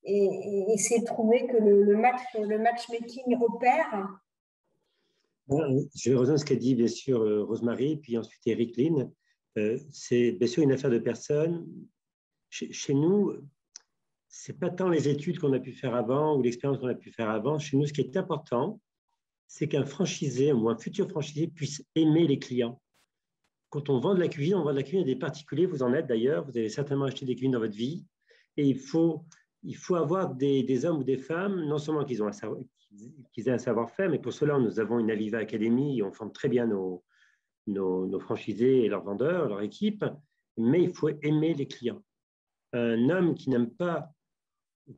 et essayer de trouver que le matchmaking opère? Je vais rejoindre ce qu'a dit bien sûr Rosemary, puis ensuite Eric Lynn. C'est bien sûr une affaire de personnes. Chez nous, ce n'est pas tant les études qu'on a pu faire avant ou l'expérience qu'on a pu faire avant. Chez nous, ce qui est important, c'est qu'un franchisé ou un futur franchisé puisse aimer les clients. Quand on vend de la cuisine, on vend de la cuisine à des particuliers, vous en êtes d'ailleurs, vous avez certainement acheté des cuisines dans votre vie, et il faut avoir des hommes ou des femmes, non seulement qu'ils aient un savoir-faire, mais pour cela, nous avons une Aviva Academy et on forme très bien nos franchisés et leurs vendeurs, leur équipe, mais il faut aimer les clients. Un homme qui n'aime pas,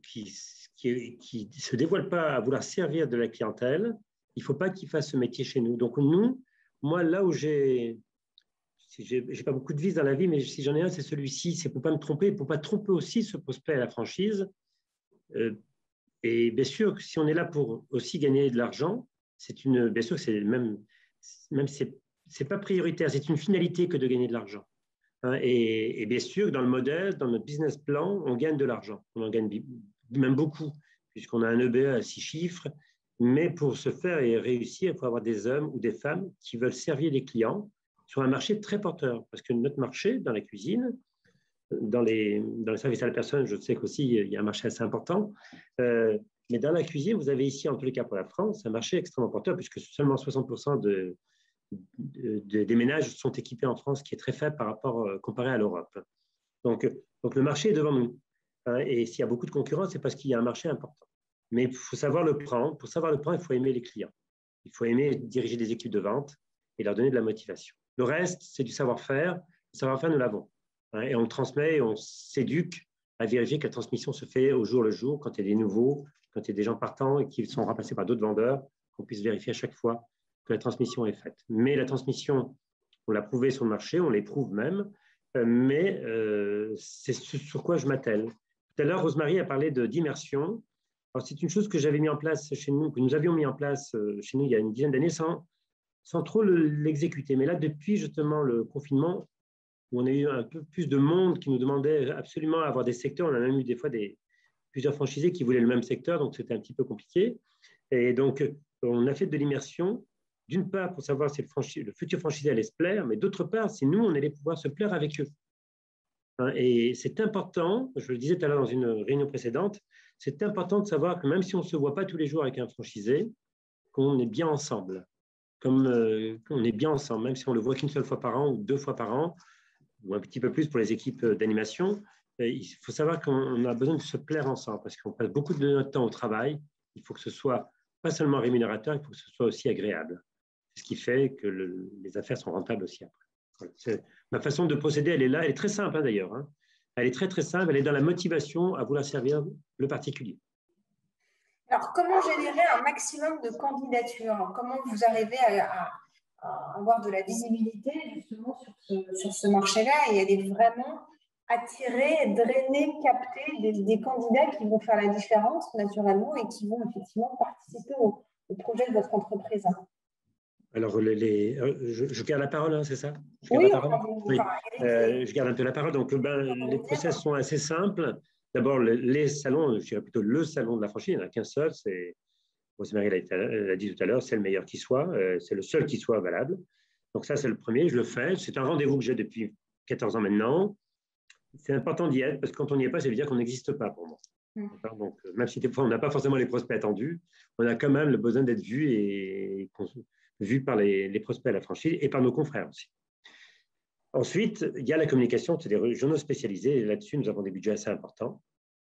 qui se dévoile pas à vouloir servir de la clientèle, il ne faut pas qu'il fasse ce métier chez nous. Donc moi, là où j'ai pas beaucoup de vices dans la vie, mais si j'en ai un, c'est celui-ci, c'est pour ne pas me tromper, pour ne pas tromper aussi ce prospect à la franchise. Et bien sûr, si on est là pour aussi gagner de l'argent, bien sûr, c'est même c'est pas prioritaire, c'est une finalité que de gagner de l'argent. Et bien sûr, dans le modèle, dans notre business plan, on gagne de l'argent. On en gagne même beaucoup, puisqu'on a un EBE à 6 chiffres. Mais pour ce faire et réussir, il faut avoir des hommes ou des femmes qui veulent servir les clients sur un marché très porteur. Parce que notre marché, dans la cuisine, dans les services à la personne, je sais qu'aussi, il y a un marché assez important. Mais dans la cuisine, vous avez ici, en tous les cas pour la France, un marché extrêmement porteur, puisque seulement 60% des ménages sont équipés en France, qui est très faible par rapport comparé à l'Europe. Donc, le marché est devant nous. Et s'il y a beaucoup de concurrence, c'est parce qu'il y a un marché important. Mais il faut savoir le prendre. Pour savoir le prendre, il faut aimer les clients. Il faut aimer diriger des équipes de vente et leur donner de la motivation. Le reste, c'est du savoir-faire. Le savoir-faire, nous l'avons. Et on le transmet et on s'éduque à vérifier que la transmission se fait au jour le jour, quand il y a des nouveaux, quand il y a des gens partants et qui sont remplacés par d'autres vendeurs, qu'on puisse vérifier à chaque fois que la transmission est faite. Mais la transmission, on l'a prouvé sur le marché, on l'éprouve même, mais c'est sur quoi je m'attelle. Tout à l'heure, Rosemary a parlé d'immersion. Alors, c'est une chose que j'avais mis en place chez nous, que nous avions mis en place chez nous il y a une dizaine d'années sans trop l'exécuter. Mais là, depuis justement le confinement, où on a eu un peu plus de monde qui nous demandait absolument à avoir des secteurs, on a même eu des fois plusieurs franchisés qui voulaient le même secteur, donc c'était un petit peu compliqué. Et donc, on a fait de l'immersion, d'une part pour savoir si le futur franchisé allait se plaire, mais d'autre part, si nous, on allait pouvoir se plaire avec eux. Et c'est important, je le disais tout à l'heure dans une réunion précédente, c'est important de savoir que même si on ne se voit pas tous les jours avec un franchisé, qu'on est bien ensemble. On est bien ensemble, même si on ne le voit qu'une seule fois par an ou 2 fois par an, ou un petit peu plus pour les équipes d'animation, il faut savoir qu'on a besoin de se plaire ensemble parce qu'on passe beaucoup de notre temps au travail. Il faut que ce soit pas seulement rémunérateur, il faut que ce soit aussi agréable. C'est ce qui fait que les affaires sont rentables aussi après. Voilà. Ma façon de procéder, elle est là, elle est très simple d'ailleurs. Elle est très très simple, elle est dans la motivation à vouloir servir le particulier. Alors, comment générer un maximum de candidatures? Comment vous arrivez à avoir de la visibilité justement sur ce marché-là et aller vraiment attirer, drainer, capter des candidats qui vont faire la différence naturellement et qui vont effectivement participer au projet de votre entreprise? Alors, je garde la parole, hein, c'est ça? Je garde Oui, la parole? Oui. Eric, Je garde un peu la parole. Donc, les process sont assez simples. D'abord, les salons, je dirais plutôt le salon de la franchise, il n'y en a qu'un seul. Rosemary l'a dit tout à l'heure, c'est le meilleur qui soit. C'est le seul qui soit valable. Donc, ça, c'est le premier. Je le fais. C'est un rendez-vous que j'ai depuis 14 ans maintenant. C'est important d'y être parce que quand on n'y est pas, ça veut dire qu'on n'existe pas pour moi. Donc, même si des fois, on n'a pas forcément les prospects attendus, on a quand même le besoin d'être vu par les prospects à la franchise et par nos confrères aussi. Ensuite, il y a la communication, c'est des journaux spécialisés. Et là-dessus, nous avons des budgets assez importants.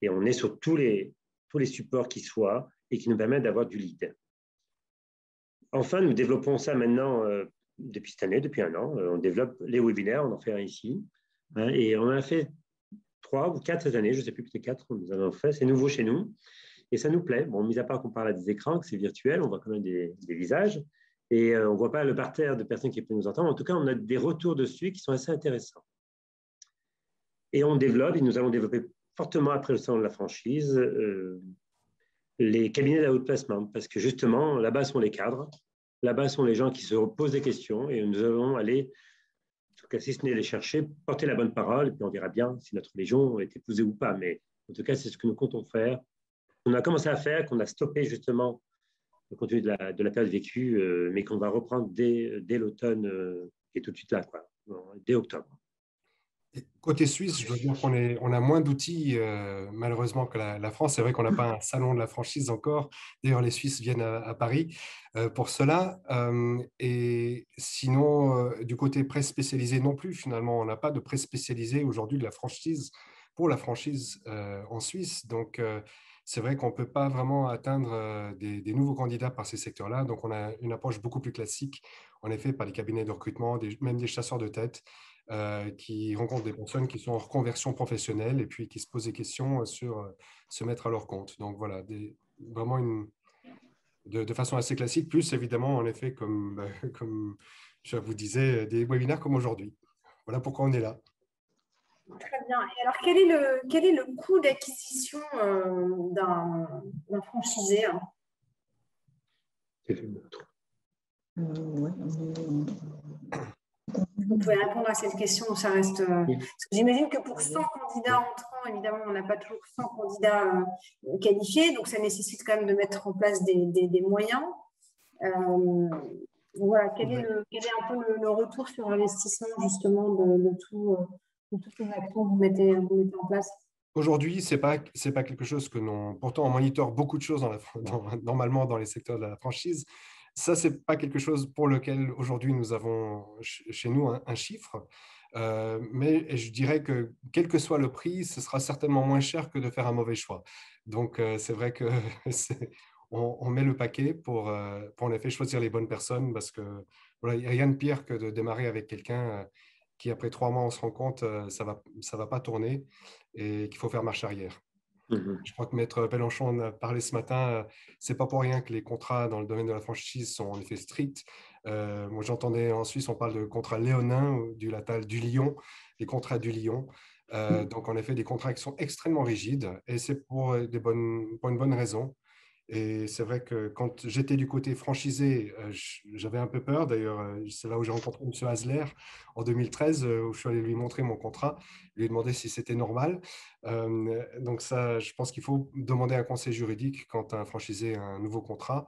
Et on est sur tous les supports qui soient et qui nous permettent d'avoir du lead. Enfin, nous développons ça maintenant depuis cette année, depuis un an. On développe les webinaires, on en fait un ici. Et on en a fait 3 ou 4 cette année, je ne sais plus, peut-être 4, nous en avons fait. C'est nouveau chez nous. Et ça nous plaît. Bon, mis à part qu'on parle à des écrans, que c'est virtuel, on voit quand même des visages. Et on ne voit pas le parterre de personnes qui peuvent nous entendre. En tout cas, on a des retours dessus qui sont assez intéressants. Et on développe, et nous allons développer fortement après le salon de la franchise, les cabinets d'outplacement. Parce que justement, là-bas sont les cadres, là-bas sont les gens qui se posent des questions et nous allons aller, en tout cas, si ce n'est les chercher, porter la bonne parole, et puis on verra bien si notre légion est épousée ou pas. Mais en tout cas, c'est ce que nous comptons faire. On a commencé à faire, qu'on a stoppé justement compte tenu de la période vécue, mais qu'on va reprendre dès l'automne, qui est tout de suite là, quoi, dès octobre. Et côté suisse, je dois dire qu'on a moins d'outils, malheureusement, que la France. C'est vrai qu'on n'a pas un salon de la franchise encore. D'ailleurs, les Suisses viennent à Paris pour cela. Et sinon, du côté presse spécialisée non plus, finalement, on n'a pas de presse spécialisée aujourd'hui de la franchise pour la franchise en Suisse. Donc, c'est vrai qu'on ne peut pas vraiment atteindre des nouveaux candidats par ces secteurs-là. Donc, on a une approche beaucoup plus classique, en effet, par les cabinets de recrutement, même des chasseurs de tête, qui rencontrent des personnes qui sont en reconversion professionnelle et puis qui se posent des questions sur se mettre à leur compte. Donc, voilà, vraiment de façon assez classique, plus évidemment, en effet, comme je vous disais, des webinaires comme aujourd'hui. Voilà pourquoi on est là. Très bien. Et alors, quel est le coût d'acquisition d'un franchisé, hein? Vous pouvez répondre à cette question, ça reste. J'imagine que pour 100 candidats entrants, évidemment, on n'a pas toujours 100 candidats qualifiés, donc ça nécessite quand même de mettre en place des moyens. Voilà, quel est un peu le retour sur investissement justement de toutes les actions que vous mettez en place? Aujourd'hui, ce n'est pas quelque chose que pourtant on monitore beaucoup de choses normalement dans les secteurs de la franchise. Ça, ce n'est pas quelque chose pour lequel aujourd'hui nous avons chez nous un chiffre. Mais je dirais que quel que soit le prix, ce sera certainement moins cher que de faire un mauvais choix. Donc, c'est vrai que on met le paquet pour en effet choisir les bonnes personnes parce que voilà, il n'y a rien de pire que de démarrer avec quelqu'un qui, après 3 mois, on se rend compte ça va pas tourner et qu'il faut faire marche arrière. Je crois que Maître Pélenchon en a parlé ce matin. C'est pas pour rien que les contrats dans le domaine de la franchise sont en effet stricts. Moi, j'entendais en Suisse, on parle de contrats léonins, du latal du lion, les contrats du lion. Donc, en effet, des contrats qui sont extrêmement rigides et c'est pour une bonne raison. Et c'est vrai que quand j'étais du côté franchisé, j'avais un peu peur. D'ailleurs, c'est là où j'ai rencontré M. Hasler en 2013, où je suis allé lui montrer mon contrat, lui demander si c'était normal. Donc ça, je pense qu'il faut demander un conseil juridique quand un franchisé a un nouveau contrat.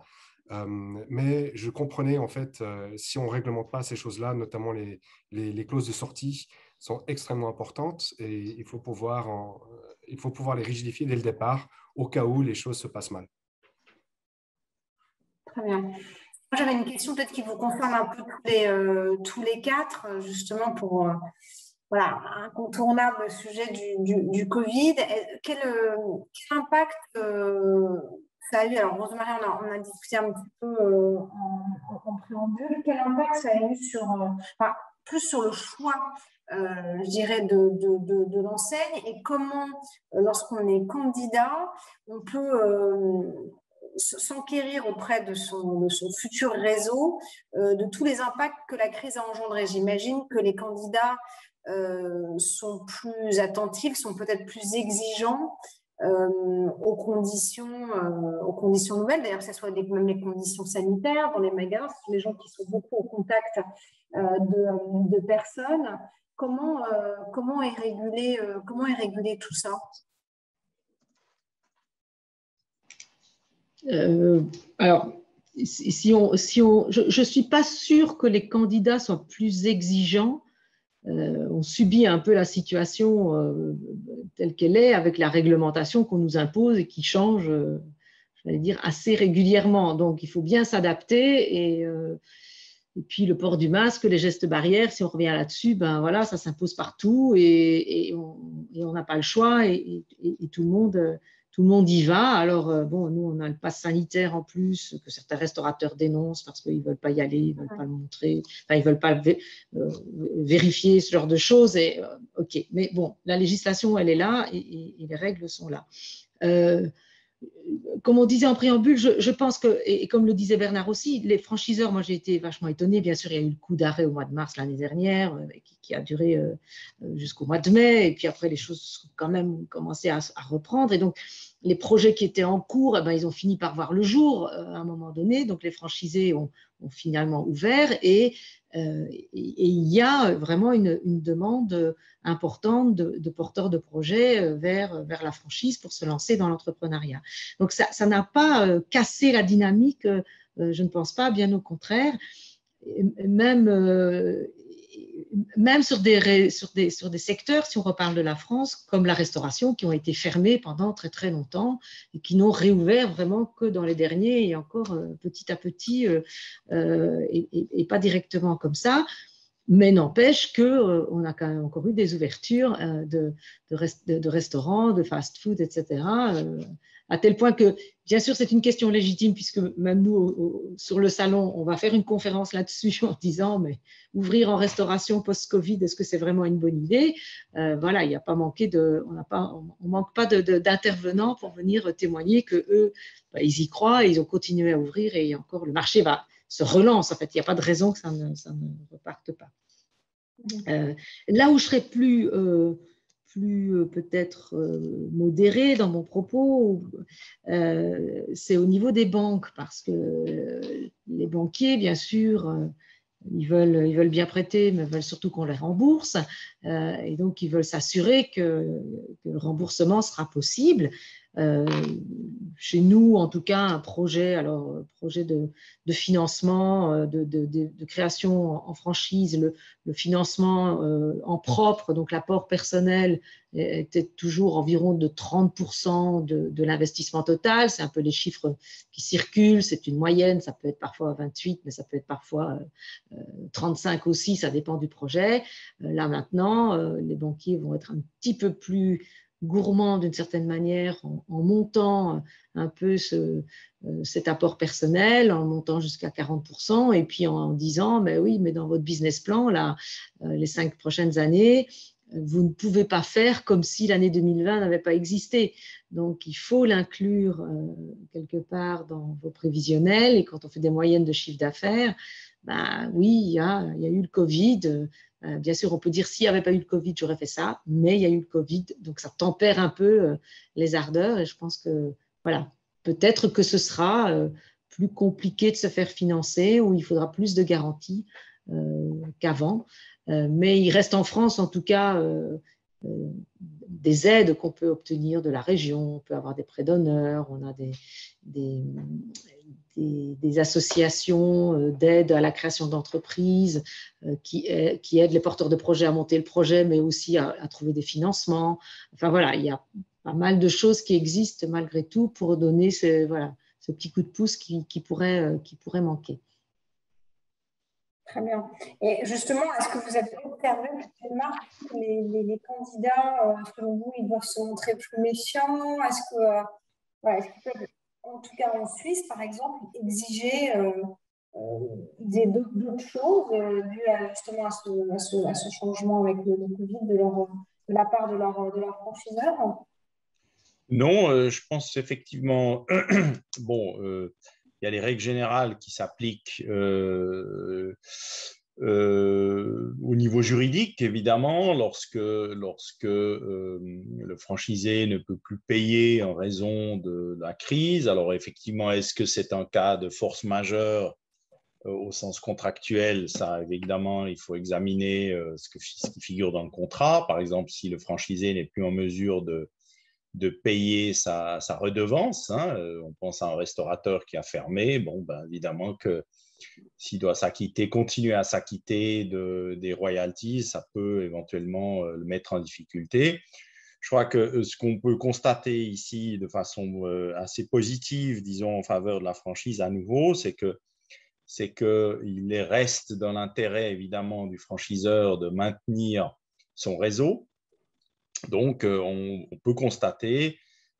Mais je comprenais en fait, si on ne réglemente pas ces choses-là, notamment les clauses de sortie sont extrêmement importantes et il faut pouvoir les rigidifier dès le départ au cas où les choses se passent mal. Très bien. Moi, j'avais une question peut-être qui vous concerne un peu tous les 4, justement pour voilà, incontournable sujet du Covid. Quel impact ça a eu? Alors, Rosemary, on a discuté un petit peu en préambule. Quel impact ça a eu plus sur le choix, je dirais, de l'enseigne et comment, lorsqu'on est candidat, on peut s'enquérir auprès de son futur réseau de tous les impacts que la crise a engendrés. J'imagine que les candidats sont plus attentifs, sont peut-être plus exigeants aux conditions nouvelles, d'ailleurs, que ce soit même les conditions sanitaires dans les magasins, ce sont des gens qui sont beaucoup au contact de personnes. Comment est régulé tout ça? Alors, je ne suis pas sûre que les candidats soient plus exigeants. On subit un peu la situation telle qu'elle est avec la réglementation qu'on nous impose et qui change, j'allais dire, assez régulièrement. Donc, il faut bien s'adapter et puis le port du masque, les gestes barrières, si on revient là-dessus, ben voilà, ça s'impose partout et on n'a pas le choix et tout le monde y va. Alors, bon, nous, on a le pass sanitaire en plus, que certains restaurateurs dénoncent parce qu'ils ne veulent pas y aller, ils ne veulent pas le montrer, enfin, ils ne veulent pas vérifier ce genre de choses. Et, OK, mais bon, la législation, elle est là et les règles sont là. Comme on disait en préambule, je pense que, et comme le disait Bernard aussi, les franchiseurs, moi j'ai été vachement étonnée. Bien sûr, il y a eu le coup d'arrêt au mois de mars l'année dernière, qui a duré jusqu'au mois de mai, et puis après les choses ont quand même commencé à reprendre. Et donc, les projets qui étaient en cours, eh ben, ils ont fini par voir le jour à un moment donné. Donc, les franchisés ont finalement ouvert et il y a vraiment une demande importante de porteurs de projets vers la franchise pour se lancer dans l'entrepreneuriat. Donc, ça n'a pas cassé la dynamique, je ne pense pas, bien au contraire. Même sur des secteurs, si on reparle de la France, comme la restauration, qui ont été fermés pendant très très longtemps et qui n'ont réouvert vraiment que dans les derniers et encore petit à petit et pas directement comme ça. Mais n'empêche qu'on a quand même encore eu des ouvertures de restaurants, de fast-food, etc. À tel point que, bien sûr, c'est une question légitime, puisque même nous, sur le salon, on va faire une conférence là-dessus en disant, mais ouvrir en restauration post-Covid, est-ce que c'est vraiment une bonne idée? Voilà, il n'y a pas manqué on manque pas d'intervenants pour venir témoigner qu'eux, ils y croient, et ils ont continué à ouvrir, et encore, le marché se relance. En fait, il n'y a pas de raison que ça ne reparte pas. Là où je serais plus peut-être modérée dans mon propos, c'est au niveau des banques, parce que les banquiers, bien sûr, ils veulent bien prêter, mais veulent surtout qu'on les rembourse. Et donc, ils veulent s'assurer que le remboursement sera possible. Chez nous, en tout cas, un projet de financement, de création en franchise, le financement en propre, donc l'apport personnel, était toujours environ de 30% de l'investissement total. C'est un peu les chiffres qui circulent, c'est une moyenne, ça peut être parfois 28, mais ça peut être parfois 35 aussi, ça dépend du projet. Là maintenant, les banquiers vont être un petit peu plus gourmands d'une certaine manière en montant un peu cet apport personnel, en montant jusqu'à 40%, et puis en disant, mais oui, mais dans votre business plan, là, les 5 prochaines années, vous ne pouvez pas faire comme si l'année 2020 n'avait pas existé. Donc, il faut l'inclure quelque part dans vos prévisionnels. Et quand on fait des moyennes de chiffre d'affaires, ben, oui, il y a eu le Covid. Bien sûr, on peut dire s'il n'y avait pas eu le Covid, j'aurais fait ça, mais il y a eu le Covid. Donc, ça tempère un peu les ardeurs. Et je pense que, voilà, peut-être que ce sera plus compliqué de se faire financer ou il faudra plus de garanties qu'avant. Mais il reste en France, en tout cas, des aides qu'on peut obtenir de la région. On peut avoir des prêts d'honneur, on a des associations d'aide à la création d'entreprises qui aident les porteurs de projets à monter le projet, mais aussi à trouver des financements. Enfin voilà, il y a pas mal de choses qui existent malgré tout pour donner ce petit coup de pouce qui pourrait manquer. Très bien. Et justement, est-ce que vous avez observé que les candidats, selon vous, ils doivent se montrer plus méfiants? Est-ce qu'ils peuvent, en tout cas en Suisse, par exemple, exiger d'autres choses dues justement à ce changement avec le Covid de la part de leur franchiseur? Non, je pense effectivement, bon, il y a les règles générales qui s'appliquent Au niveau juridique, évidemment, lorsque le franchisé ne peut plus payer en raison de la crise, alors effectivement, est-ce que c'est un cas de force majeure au sens contractuel? Ça, évidemment, il faut examiner ce qui figure dans le contrat. Par exemple, si le franchisé n'est plus en mesure de payer sa redevance, hein, on pense à un restaurateur qui a fermé, bon, ben, évidemment que s'il doit continuer à s'acquitter des royalties, ça peut éventuellement le mettre en difficulté. Je crois que ce qu'on peut constater ici de façon assez positive, disons, en faveur de la franchise à nouveau, c'est qu'il reste dans l'intérêt, évidemment, du franchiseur de maintenir son réseau. Donc, on peut constater,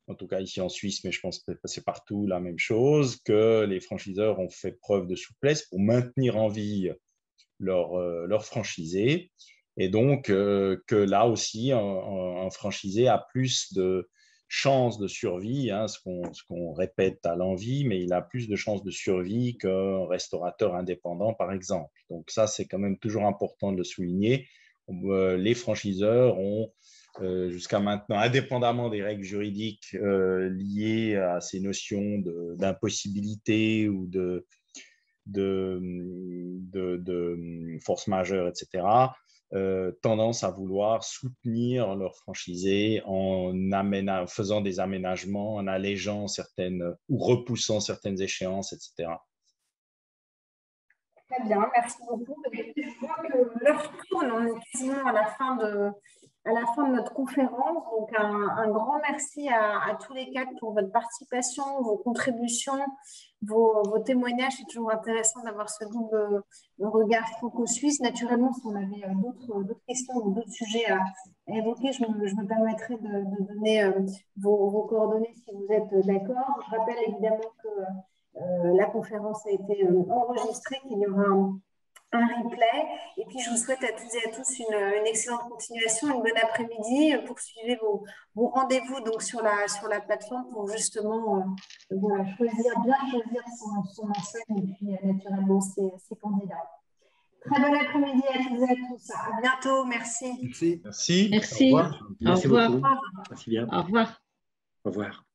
en tout cas ici en Suisse, mais je pense que c'est partout la même chose, que les franchiseurs ont fait preuve de souplesse pour maintenir en vie leur franchisé. Et donc, que là aussi, un franchisé a plus de chances de survie, hein, ce qu'on répète à l'envi, mais il a plus de chances de survie qu'un restaurateur indépendant, par exemple. Donc ça, c'est quand même toujours important de le souligner. Les franchiseurs ont jusqu'à maintenant, indépendamment des règles juridiques liées à ces notions d'impossibilité ou de force majeure, etc., tendance à vouloir soutenir leurs franchisés en faisant des aménagements, en allégeant certaines ou repoussant certaines échéances, etc. Très bien, merci beaucoup. Je vois que l'heure tourne, on est quasiment à la fin de notre conférence. Donc, un grand merci à tous les quatre pour votre participation, vos contributions, vos témoignages. C'est toujours intéressant d'avoir ce double regard franco-suisse. Naturellement, si on avait d'autres questions ou d'autres sujets à évoquer, je me permettrai de donner vos coordonnées si vous êtes d'accord. Je rappelle évidemment que la conférence a été enregistrée, qu'il y aura un replay. Et puis, je vous souhaite à toutes et à tous une excellente continuation, une bonne après-midi. Poursuivez vos rendez-vous donc sur la plateforme pour justement voilà, bien choisir son enseigne et puis naturellement ses candidats. Très bon après-midi à toutes et à tous. À bientôt. Merci. Merci. Merci. Merci. Au revoir. Merci Au revoir. beaucoup. Merci bien. Au revoir. Au revoir.